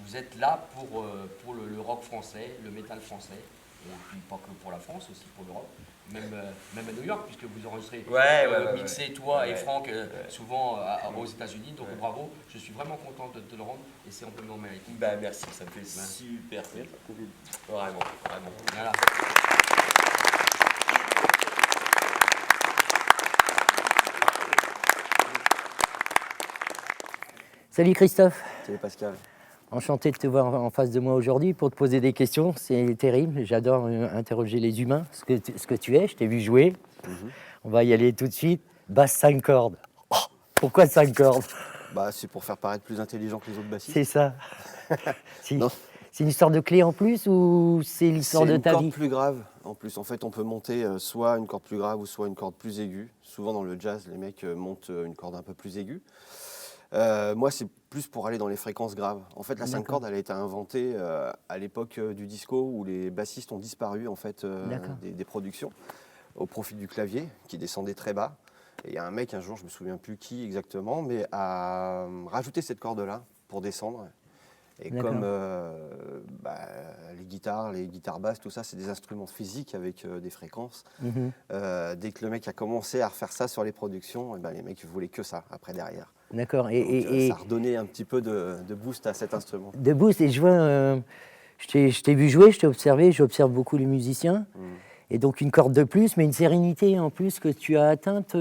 vous êtes là pour le rock français, le métal français. Et puis pas que pour la France, aussi pour l'Europe, même à New York, puisque vous enregistrez mixé, toi et Franck, souvent aux États-Unis. Donc bravo, je suis vraiment content de te le rendre et c'est amplement mérité. Bah merci, ça me fait super plaisir. Vraiment. Voilà. Salut Christophe. Salut Pascal. Enchanté de te voir en face de moi aujourd'hui pour te poser des questions. C'est terrible. J'adore interroger les humains, ce que tu es. Je t'ai vu jouer. On va y aller tout de suite. Basse 5 cordes. Oh, pourquoi 5 cordes? C'est pour faire paraître plus intelligent que les autres bassistes. C'est ça. C'est une histoire de clé en plus ou c'est l'histoire de ta vie? C'est une corde plus grave. En plus, en fait, on peut monter soit une corde plus grave ou soit une corde plus aiguë. Souvent dans le jazz, les mecs montent une corde un peu plus aiguë. Moi, c'est plus pour aller dans les fréquences graves. En fait, la 5 cordes, elle a été inventée à l'époque du disco où les bassistes ont disparu en fait, des productions au profit du clavier qui descendait très bas. Et il y a un mec, un jour, je me souviens plus qui exactement, mais a rajouté cette corde-là pour descendre. Et comme les guitares basses, tout ça, c'est des instruments physiques avec des fréquences. Dès que le mec a commencé à refaire ça sur les productions, les mecs voulaient que ça après derrière. D'accord. Ça a redonné un petit peu de boost à cet instrument. De boost, et je vois, je t'ai vu jouer, je t'ai observé, j'observe beaucoup les musiciens. Et donc une corde de plus, mais une sérénité en plus que tu as atteinte,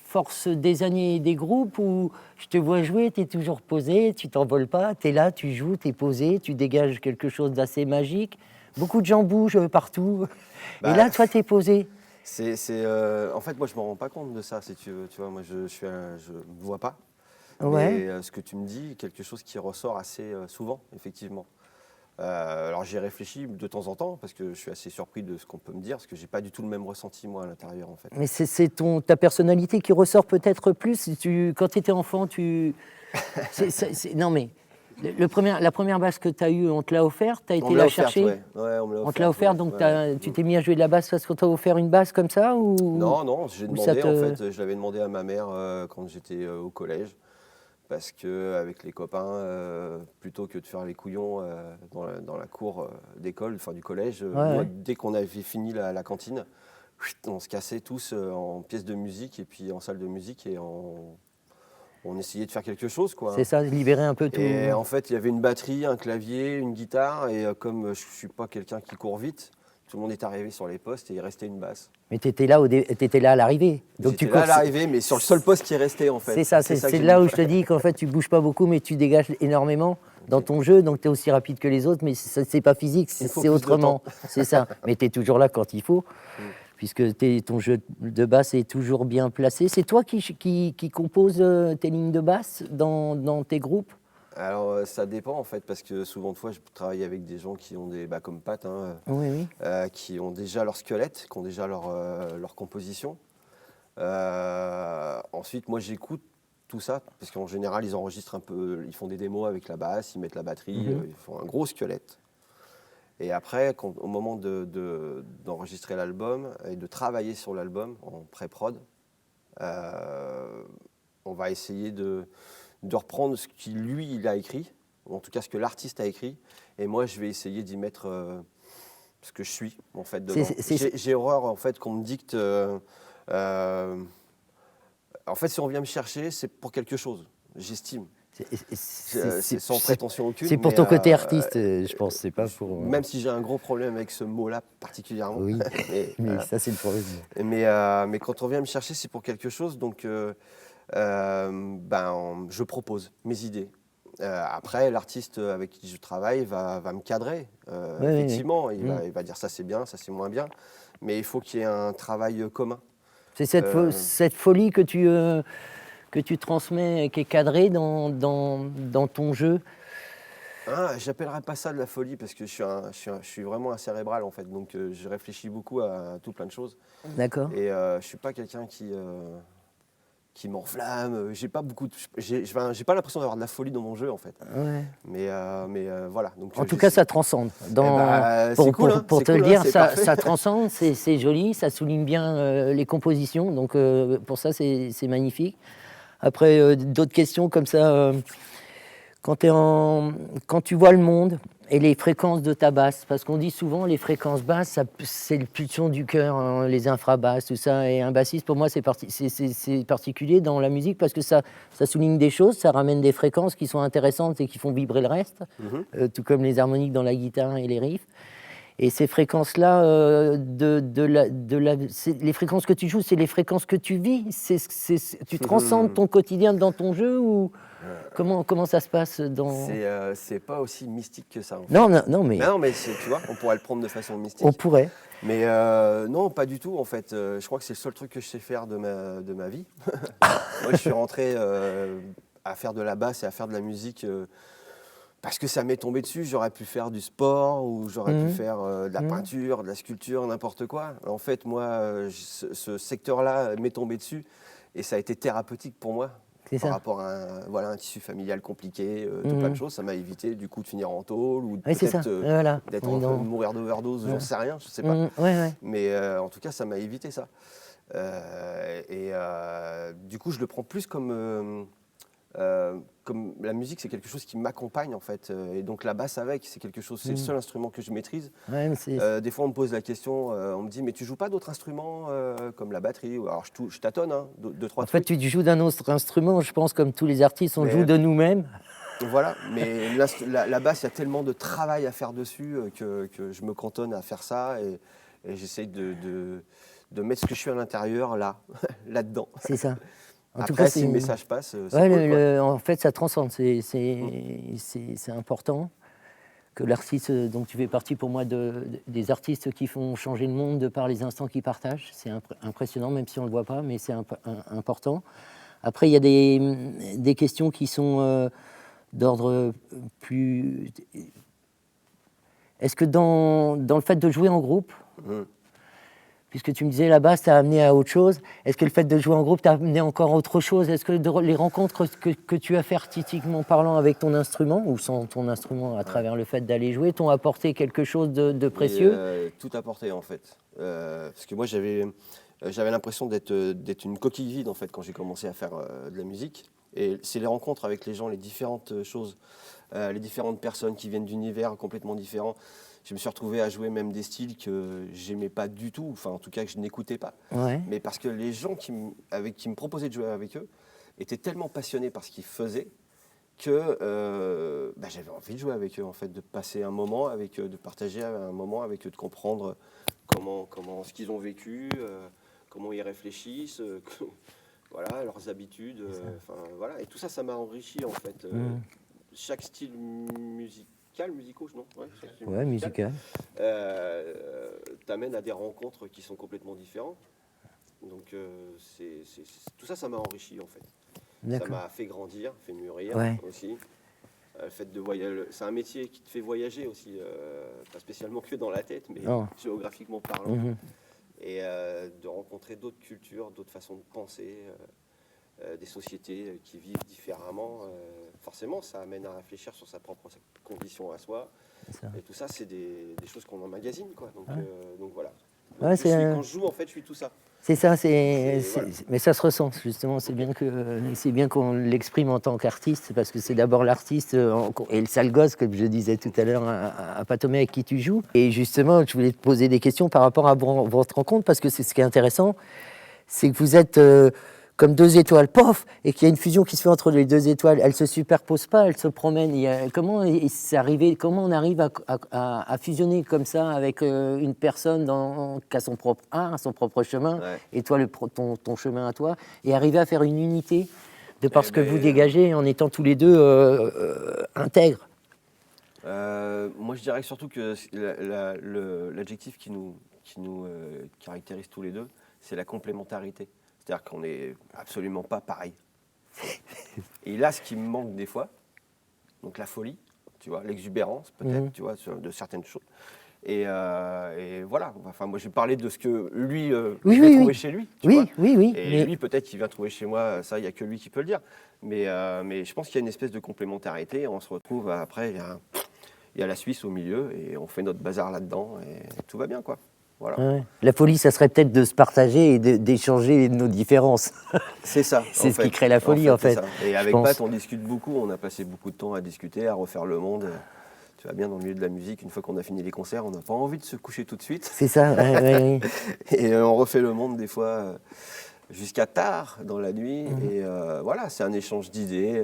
force des années et des groupes où je te vois jouer, tu es toujours posé, tu t'envoles pas, tu es là, tu joues, tu es posé, tu dégages quelque chose d'assez magique. Beaucoup de gens bougent partout. Et là, toi, tu es posé. En fait, moi, je ne me rends pas compte de ça, si tu veux. Tu vois, moi, je ne vois pas. Ouais. Mais ce que tu me dis, quelque chose qui ressort assez souvent, effectivement. Alors j'y réfléchis de temps en temps parce que je suis assez surpris de ce qu'on peut me dire parce que j'ai pas du tout le même ressenti moi à l'intérieur en fait. Mais c'est ta personnalité qui ressort peut-être plus. Quand tu étais enfant, non mais la première basse que tu as eue, on te l'a offerte, tu as été la chercher. Ouais, on me l'a offerte. On te l'a offerte, donc tu t'es mis à jouer de la basse parce qu'on t'a offert une basse comme ça ou... Non, j'ai demandé en fait, je l'avais demandé à ma mère quand j'étais au collège. Parce qu'avec les copains, plutôt que de faire les couillons dans la cour d'école, enfin du collège, moi, dès qu'on avait fini la cantine, on se cassait tous en pièces de musique et puis en salle de musique et on essayait de faire quelque chose, quoi. C'est ça, libérer un peu tout. Et en fait, il y avait une batterie, un clavier, une guitare, et comme je ne suis pas quelqu'un qui court vite, tout le monde est arrivé sur les postes et il restait une basse. Mais tu étais là, à l'arrivée. J'étais là à l'arrivée, mais sur le seul poste qui est resté, en fait. C'est ça, c'est là où je te dis qu'en fait, tu bouges pas beaucoup, mais tu dégages énormément dans ton jeu, donc tu es aussi rapide que les autres, mais c'est pas physique, c'est autrement. C'est ça, mais tu es toujours là quand il faut, puisque ton jeu de basse est toujours bien placé. C'est toi qui compose tes lignes de basse dans tes groupes? Alors, ça dépend, en fait, parce que souvent de fois, je travaille avec des gens qui ont comme Pat, hein, Oui. qui ont déjà leur squelette, qui ont déjà leur composition. Ensuite, moi, j'écoute tout ça, parce qu'en général, ils enregistrent un peu, ils font des démos avec la basse, ils mettent la batterie, ils font un gros squelette. Et après, au moment d'enregistrer l'album et de travailler sur l'album en pré-prod, on va essayer de reprendre ce qu'il, lui, il a écrit, ou en tout cas ce que l'artiste a écrit, et moi, je vais essayer d'y mettre ce que je suis, en fait, dedans. J'ai horreur, en fait, qu'on me dicte... en fait, si on vient me chercher, c'est pour quelque chose, j'estime. C'est sans prétention aucune. C'est pour ton côté artiste, je pense, c'est pas pour... Même si j'ai un gros problème avec ce mot-là particulièrement. Oui, mais ça, c'est le problème. Mais quand on vient me chercher, c'est pour quelque chose, donc je propose mes idées. Après, l'artiste avec qui je travaille va me cadrer. Effectivement, il va dire ça c'est bien, ça c'est moins bien, mais il faut qu'il y ait un travail commun. C'est cette folie que tu transmets, qui est cadrée dans ton jeu. J'appellerais pas ça de la folie parce que je suis vraiment un cérébral en fait, donc je réfléchis beaucoup à tout plein de choses. D'accord. Et je suis pas quelqu'un qui m'enflamme. J'ai pas pas l'impression d'avoir de la folie dans mon jeu en fait. Ouais. Mais voilà. Donc, en tout cas, ça transcende. Pour te le dire, ça transcende, c'est joli, ça souligne bien les compositions. Donc pour ça, c'est magnifique. Après, d'autres questions comme ça. Quand tu vois le monde et les fréquences de ta basse, parce qu'on dit souvent les fréquences basses, c'est le pulsion du cœur, hein, les infrabasses, tout ça. Et un bassiste, pour moi, c'est particulier dans la musique parce que ça souligne des choses, ça ramène des fréquences qui sont intéressantes et qui font vibrer le reste, tout comme les harmoniques dans la guitare et les riffs. Et ces fréquences-là, les fréquences que tu joues, c'est les fréquences que tu vis. Tu transcendes ton quotidien dans ton jeu ou comment ça se passe dans... C'est pas aussi mystique que ça. En fait. Non, mais... Non, mais tu vois, on pourrait le prendre de façon mystique. On pourrait. Mais non, pas du tout. En fait, je crois que c'est le seul truc que je sais faire de ma vie. Moi, je suis rentré à faire de la basse et à faire de la musique... parce que ça m'est tombé dessus, j'aurais pu faire du sport ou j'aurais pu faire de la peinture, de la sculpture, n'importe quoi. En fait, moi, ce secteur-là m'est tombé dessus et ça a été thérapeutique pour moi par rapport à un tissu familial compliqué, tout plein de choses. Ça m'a évité du coup de finir en tôle ou peut-être d'être en train de mourir d'overdose, j'en sais rien, je sais pas. Mais en tout cas, ça m'a évité ça. Du coup, je le prends plus comme la musique, c'est quelque chose qui m'accompagne en fait, et donc la basse avec, c'est quelque chose, c'est le seul instrument que je maîtrise. Des fois, on me pose la question, on me dit, mais tu joues pas d'autres instruments comme la batterie? Alors je tâtonne, hein, deux, trois. En fait, tu joues d'un autre instrument, je pense, comme tous les artistes, on joue de nous-mêmes. Voilà, mais la basse, il y a tellement de travail à faire dessus que je me cantonne à faire ça et j'essaye de mettre ce que je suis à l'intérieur là-dedans. C'est ça. En tout cas, si le message passe, en fait, ça transcende. C'est important que l'artiste, donc tu fais partie pour moi des artistes qui font changer le monde de par les instants qu'ils partagent. C'est impressionnant, même si on ne le voit pas, mais c'est important. Après, il y a des questions qui sont d'ordre plus... Est-ce que dans le fait de jouer en groupe, puisque tu me disais la basse t'a amené à autre chose, est-ce que le fait de jouer en groupe t'a amené encore à autre chose? Est-ce que les rencontres que tu as fait artistiquement parlant avec ton instrument ou sans ton instrument à travers le fait d'aller jouer t'ont apporté quelque chose de précieux? Tout apporté en fait. Parce que moi j'avais l'impression d'être une coquille vide en fait quand j'ai commencé à faire de la musique. Et c'est les rencontres avec les gens, les différentes choses, les différentes personnes qui viennent d'univers complètement différents. Je me suis retrouvé à jouer même des styles que j'aimais pas du tout, enfin en tout cas que je n'écoutais pas. Mais parce que les gens qui me proposaient de jouer avec eux, étaient tellement passionnés par ce qu'ils faisaient que j'avais envie de jouer avec eux, en fait, de passer un moment avec eux, de partager un moment avec eux, de comprendre comment ce qu'ils ont vécu, comment ils réfléchissent, voilà, leurs habitudes, voilà. Et tout ça, ça m'a enrichi, en fait. Chaque style musicaux, non Ouais, musical. T'amène à des rencontres qui sont complètement différentes. Donc, tout ça, ça m'a enrichi, en fait. Ça m'a fait grandir, fait mûrir aussi. Le fait de voyager, c'est un métier qui te fait voyager aussi, pas spécialement que dans la tête, mais géographiquement parlant. Et de rencontrer d'autres cultures, d'autres façons de penser, des sociétés qui vivent différemment. Forcément, ça amène à réfléchir sur sa propre condition à soi. Et tout ça, c'est des choses qu'on emmagasine, quoi. Donc voilà. Donc, quand je joue, en fait, je suis tout ça. C'est ça, mais ça se ressent justement. C'est bien qu'on l'exprime en tant qu'artiste, parce que c'est d'abord l'artiste et le sale gosse, comme je disais tout à l'heure à Patomé avec qui tu joues. Et justement, je voulais te poser des questions par rapport à votre rencontre, parce que c'est ce qui est intéressant, c'est que vous êtes comme deux étoiles, pof, et qu'il y a une fusion qui se fait entre les deux étoiles. Elles se superposent pas, elles se promènent. Comment on arrive à fusionner comme ça avec une personne qui a son propre art, son propre chemin, et toi ton chemin à toi, et arriver à faire une unité de par ce que vous dégagez en étant tous les deux intègres. Moi, je dirais surtout que l'adjectif qui nous caractérise tous les deux, c'est la complémentarité. C'est-à-dire qu'on n'est absolument pas pareil. Et là, ce qui me manque des fois, donc la folie, tu vois, l'exubérance peut-être, tu vois, de certaines choses. Et voilà. Enfin, moi, j'ai parlé de ce que lui, je vais trouver chez lui. Tu vois. Et lui, peut-être qu'il vient trouver chez moi. Ça, il n'y a que lui qui peut le dire. Mais je pense qu'il y a une espèce de complémentarité. On se retrouve après. Il y a la Suisse au milieu et on fait notre bazar là-dedans et tout va bien, quoi. Voilà. Ouais. La folie, ça serait peut-être de se partager et d'échanger nos différences. C'est ça. C'est ce qui crée la folie, en fait. Et avec Pat, on discute beaucoup. On a passé beaucoup de temps à discuter, à refaire le monde. Tu vas bien, dans le milieu de la musique, une fois qu'on a fini les concerts, on n'a pas envie de se coucher tout de suite. C'est ça, oui. Et on refait le monde des fois jusqu'à tard dans la nuit. Et voilà, c'est un échange d'idées.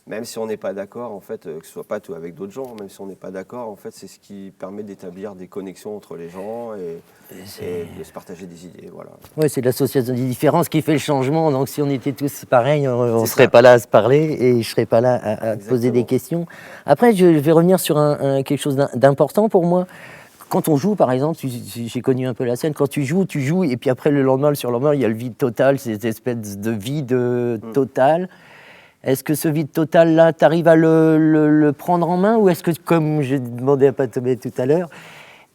Même si on n'est pas d'accord, en fait, que ce soit pas tout avec d'autres gens, même si on n'est pas d'accord, en fait, c'est ce qui permet d'établir des connexions entre les gens et de se partager des idées, voilà. Oui, c'est l'association des différences qui fait le changement. Donc, si on était tous pareils, on ne serait pas là à se parler et je ne serais pas là à poser des questions. Après, je vais revenir sur quelque chose d'important pour moi. Quand on joue, par exemple, j'ai connu un peu la scène, quand tu joues, et puis après, le lendemain, le surlendemain, il y a le vide total, cette espèce de vide total. Est-ce que ce vide total-là, tu arrives à le prendre en main, ou est-ce que, comme j'ai demandé à Patomé tout à l'heure,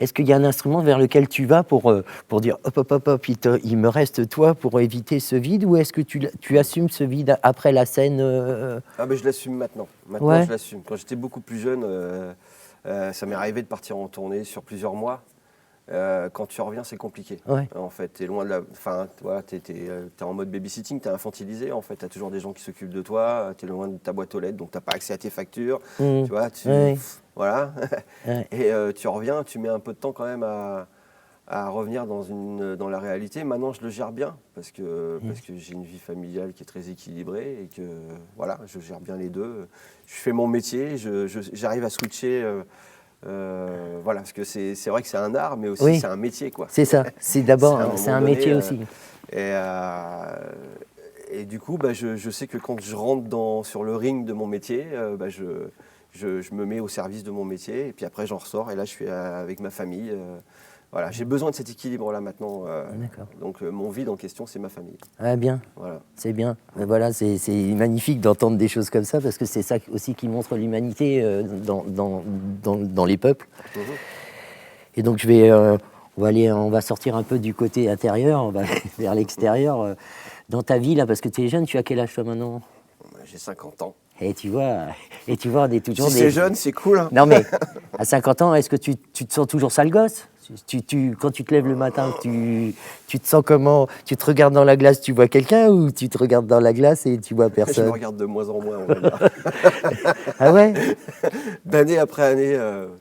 est-ce qu'il y a un instrument vers lequel tu vas pour dire hop, il me reste toi pour éviter ce vide, ou est-ce que tu assumes ce vide après la scène je l'assume maintenant. Je l'assume. Quand j'étais beaucoup plus jeune, ça m'est arrivé de partir en tournée sur plusieurs mois. Quand tu reviens, c'est compliqué. En fait, t'es loin de la. Enfin, t'es en mode babysitting, t'es infantilisé. En fait, t'as toujours des gens qui s'occupent de toi. T'es loin de ta boîte aux lettres, donc t'as pas accès à tes factures. Tu vois, voilà. Et tu reviens, tu mets un peu de temps quand même à revenir dans la réalité. Maintenant, je le gère bien parce que j'ai une vie familiale qui est très équilibrée et que voilà, je gère bien les deux. Je fais mon métier, j'arrive à switcher. Voilà, parce que c'est vrai que c'est un art, mais aussi c'est un métier, quoi. C'est ça, c'est d'abord c'est un métier aussi. Et du coup, je sais que quand je rentre sur le ring de mon métier, je me mets au service de mon métier, et puis après j'en ressors, et là je suis avec ma famille. Voilà, j'ai besoin de cet équilibre-là maintenant. Donc mon vide en question, c'est ma famille. Ah bien, voilà. C'est bien. Mais voilà, c'est magnifique d'entendre des choses comme ça, parce que c'est ça aussi qui montre l'humanité dans les peuples. Et donc on va sortir un peu du côté intérieur, on va vers l'extérieur. Dans ta vie, là, parce que tu es jeune, tu as quel âge toi maintenant? J'ai 50 ans. Et tu vois, on est toujours si c'est jeune, c'est cool. Hein. Non mais, à 50 ans, est-ce que tu te sens toujours sale gosse? Quand tu te lèves le matin, tu te sens comment? Tu te regardes dans la glace, tu vois quelqu'un, ou tu te regardes dans la glace et tu vois personne? Je me regarde de moins en moins, on va dire. Ah ouais? D'année après année,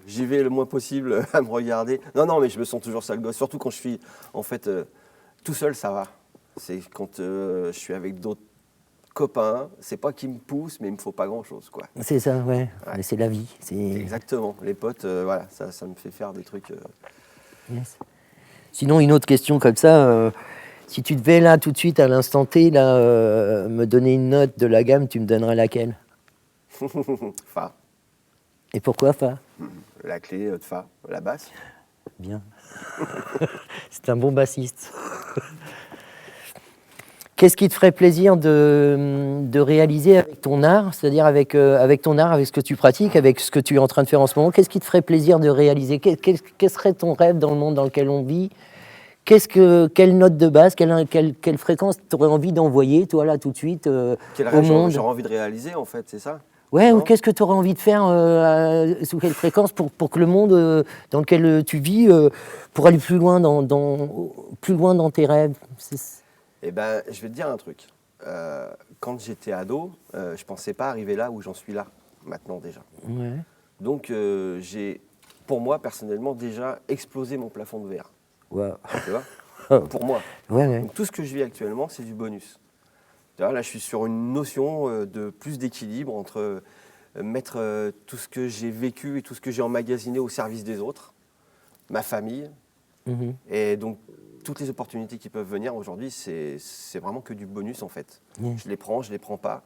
j'y vais le moins possible à me regarder. Non, mais je me sens toujours sale gosse, surtout quand je suis, en fait, tout seul, ça va. C'est quand je suis avec d'autres copain, c'est pas qu'il me pousse, mais il me faut pas grand-chose, quoi. C'est ça, ouais. Ouais. Mais c'est la vie. Exactement. Les potes, voilà, ça me fait faire des trucs. Yes. Sinon, une autre question comme ça, si tu devais là, tout de suite, à l'instant T, là, me donner une note de la gamme, tu me donnerais laquelle? Fa. Et pourquoi Fa? La clé de Fa, la basse. Bien. C'est un bon bassiste. Qu'est-ce qui te ferait plaisir de réaliser avec ton art, c'est-à-dire avec ton art, avec ce que tu pratiques, avec ce que tu es en train de faire en ce moment? Qu'est-ce qui te ferait plaisir de réaliser? Quel serait ton rêve dans le monde dans lequel on vit? Quelle note de basse, quelle fréquence tu aurais envie d'envoyer, toi, là, tout de suite, Quel au rêve monde? j'aurais envie de réaliser, en fait, c'est ça? Ouais, ou Non. qu'est-ce que tu aurais envie de faire, sous quelle fréquence, pour que le monde dans lequel tu vis, pour aller plus loin plus loin dans tes rêves? Eh ben, je vais te dire un truc. Quand j'étais ado, je pensais pas arriver là où j'en suis là, maintenant déjà. Ouais. Donc, j'ai, pour moi, personnellement, déjà explosé mon plafond de verre. Ouais. Tu vois? Pour moi. Ouais. Donc, tout ce que je vis actuellement, c'est du bonus. Tu vois, là, je suis sur une notion de plus d'équilibre entre mettre tout ce que j'ai vécu et tout ce que j'ai emmagasiné au service des autres, ma famille. Mhm. Et donc, toutes les opportunités qui peuvent venir aujourd'hui, c'est vraiment que du bonus, en fait. Ouais. Je les prends pas.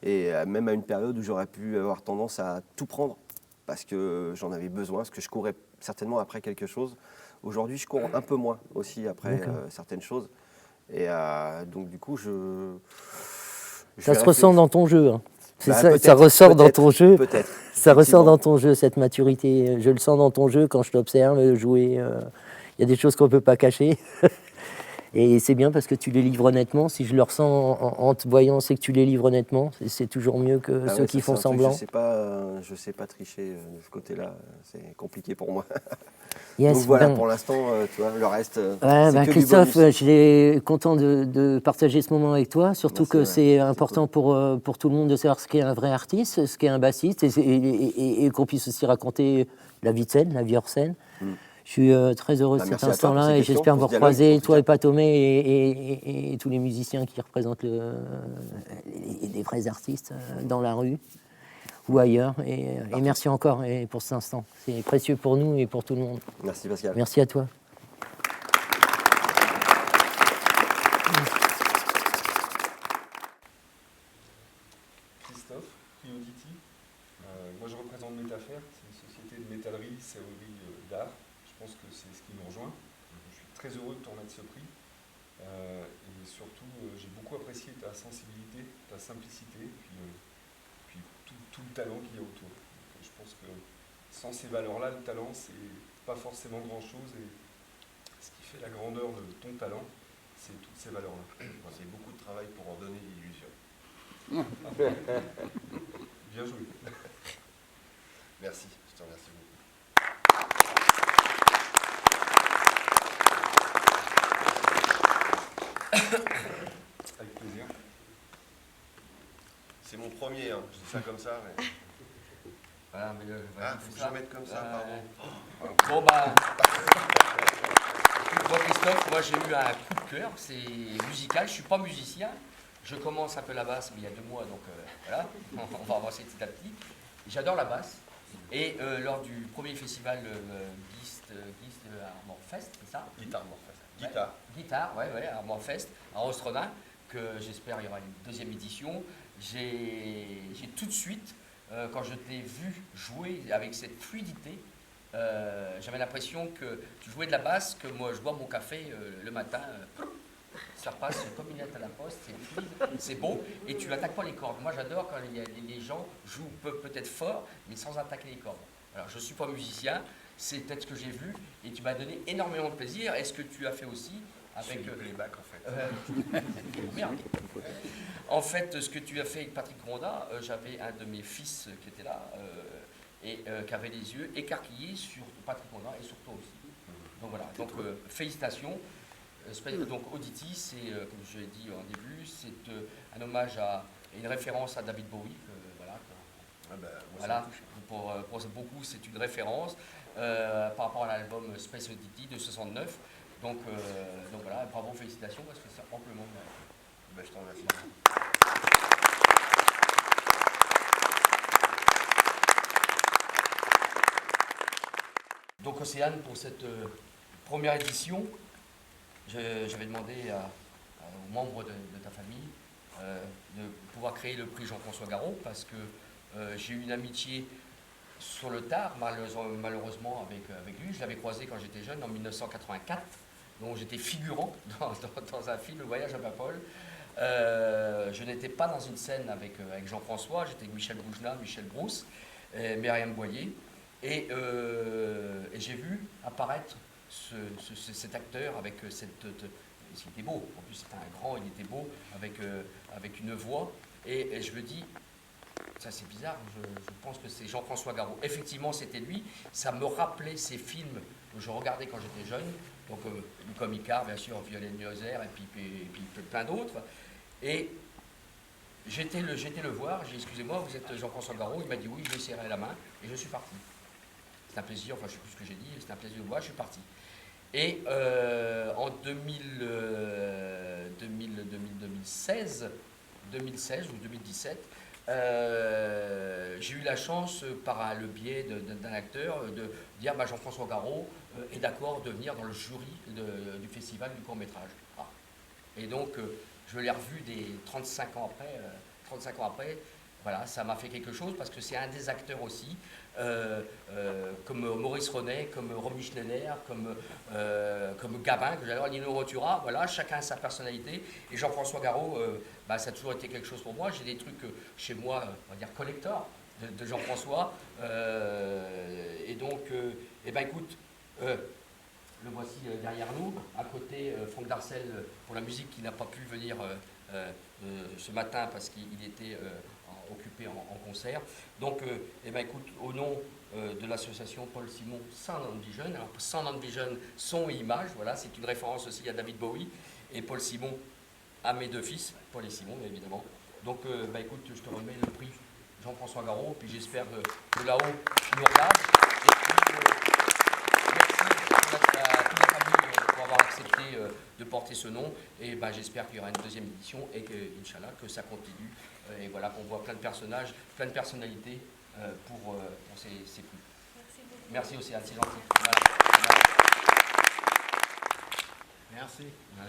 Et même à une période où j'aurais pu avoir tendance à tout prendre, parce que j'en avais besoin, parce que je courais certainement après quelque chose. Aujourd'hui, je cours un peu moins aussi après certaines choses. Et donc, du coup, ça se ressent dans ton jeu. Hein. C'est Bah, ça ressort dans ton jeu. Peut-être. Ça ressort dans ton jeu, cette maturité. Je le sens dans ton jeu quand je t'observe jouer. Il y a des choses qu'on ne peut pas cacher. Et c'est bien parce que tu les livres honnêtement. Si je le ressens en te voyant, c'est que tu les livres honnêtement. C'est toujours mieux que ceux qui font semblant. Je sais pas tricher de ce côté-là. C'est compliqué pour moi. Yes, donc voilà, ben, pour l'instant, tu vois, le reste, ouais, c'est que Christophe, du bonus. je suis content de partager ce moment avec toi. Surtout Merci, que ouais, c'est c'est important pour tout le monde de savoir ce qu'est un vrai artiste, ce qu'est un bassiste, et qu'on puisse aussi raconter la vie de scène, la vie hors scène. Je suis très heureux de cet merci à toi pour instant-là ces et questions, j'espère pour vous ce dialogue, recroiser, en tout toi cas. et Patomé et tous les musiciens qui représentent les vrais artistes dans la rue ou ailleurs. Et merci encore pour cet instant. C'est précieux pour nous et pour tout le monde. Merci Pascal. Merci à toi. Christophe, Prioditi. Moi, je représente Métafer, c'est une société de métallerie, serrurerie d'art. Je pense que c'est ce qui nous rejoint. Je suis très heureux de te remettre ce prix. Et surtout, j'ai beaucoup apprécié ta sensibilité, ta simplicité, puis tout le talent qu'il y a autour. Donc, je pense que sans ces valeurs-là, le talent, c'est pas forcément grand-chose. Et ce qui fait la grandeur de ton talent, c'est toutes ces valeurs-là. Voilà. C'est beaucoup de travail pour en donner l'illusion. Bien joué. Merci, je te remercie beaucoup. Avec plaisir. C'est mon premier, hein. Je dis ça comme ça, mais... Voilà, mais Ah, faut que je le mette comme ça, pardon. Bon, bah. Moi, Christophe, moi j'ai eu un coup de cœur, c'est musical. Je suis pas musicien. Je commence un peu la basse, mais il y a 2 mois, donc voilà, on va avancer petit à petit. J'adore la basse. Et lors du premier festival Gist Armor Fest, c'est ça? Guitare, bon, enfin, Ouais. guitare. Guitare, ouais, Armor Fest, à Ostronin, que j'espère il y aura une 2e édition. J'ai tout de suite, quand je t'ai vu jouer avec cette fluidité, j'avais l'impression que tu jouais de la basse, que moi je bois mon café le matin, ça passe comme une lettre à la poste, c'est fluide, c'est beau, et tu n'attaques pas les cordes. Moi j'adore quand les gens jouent peut-être fort, mais sans attaquer les cordes. Alors je ne suis pas musicien, c'est peut-être ce que j'ai vu, et tu m'as donné énormément de plaisir. Est-ce que tu as fait aussi avec C'est du playback, en fait. Merde. En fait, ce que tu as fait avec Patrick Ronda, j'avais un de mes fils qui était là et qui avait les yeux écarquillés sur Patrick Ronda et sur toi aussi. Donc voilà, donc félicitations. Donc Auditi, c'est, comme je l'ai dit en début, c'est un hommage et une référence à David Bowie. Ah bah, moi, Voilà, pour beaucoup, c'est une référence par rapport à l'album Space Oddity de 69. Donc voilà, bravo, félicitations, parce que c'est amplement bien. bah, je t'en remercie. Donc Océane, pour cette première édition, j'avais demandé aux membres de ta famille de pouvoir créer le prix Jean-François Garot, parce que j'ai eu une amitié sur le tard, malheureusement avec lui. Je l'avais croisé quand j'étais jeune, en 1984, donc j'étais figurant dans un film, Le Voyage à Paimpol. Je n'étais pas dans une scène avec Jean-François, j'étais avec Michel Boujna, Michel Brousse, Myriam Boyer, et j'ai vu apparaître cet acteur avec cette... Il était beau, en plus c'était un grand, il était beau, avec une voix, et je me dis, ça c'est bizarre, je pense que c'est Jean-François Garot. Effectivement c'était lui, ça me rappelait ces films que je regardais quand j'étais jeune, donc comme Icare, bien sûr, Violaine Liozer, et puis plein d'autres. Et j'étais le voir, j'ai dit, excusez-moi, vous êtes Jean-François Garot? Il m'a dit oui, je lui ai serré la main, et je suis parti. C'est un plaisir, enfin je ne sais plus ce que j'ai dit, c'est un plaisir de voir, je suis parti. Et en 2016 ou 2017, j'ai eu la chance, par le biais d'un acteur, de dire Jean-François Garot est d'accord de venir dans le jury du festival du court-métrage. Ah. Et donc, je l'ai revu 35 ans après. Voilà, ça m'a fait quelque chose parce que c'est un des acteurs aussi, comme Maurice Renet, comme Romy Schneider, comme Gabin, que j'adore, Nino Rotura, voilà, chacun a sa personnalité. Et Jean-François Garot, ça a toujours été quelque chose pour moi. J'ai des trucs chez moi, on va dire collector, de Jean-François. Et donc, écoute, le voici derrière nous, à côté Franck Darcel pour la musique qui n'a pas pu venir ce matin parce qu'il était occupé en concert. Donc, écoute, au nom de l'association Paul Simon Sound and Vision, alors Sound and Vision, son et image, voilà, c'est une référence aussi à David Bowie, et Paul Simon à mes deux fils, Paul et Simon évidemment. Donc, écoute, je te remets le prix Jean-François Garot, puis j'espère que là-haut, tu nous regardes. Et puis, merci à toute la famille pour avoir accepté de porter ce nom, et j'espère qu'il y aura une deuxième édition, et que, Inch'Allah, que ça continue, et voilà, qu'on voit plein de personnages, plein de personnalités pour ces prix. Merci Océane, c'est gentil. Voilà. Merci. Ouais.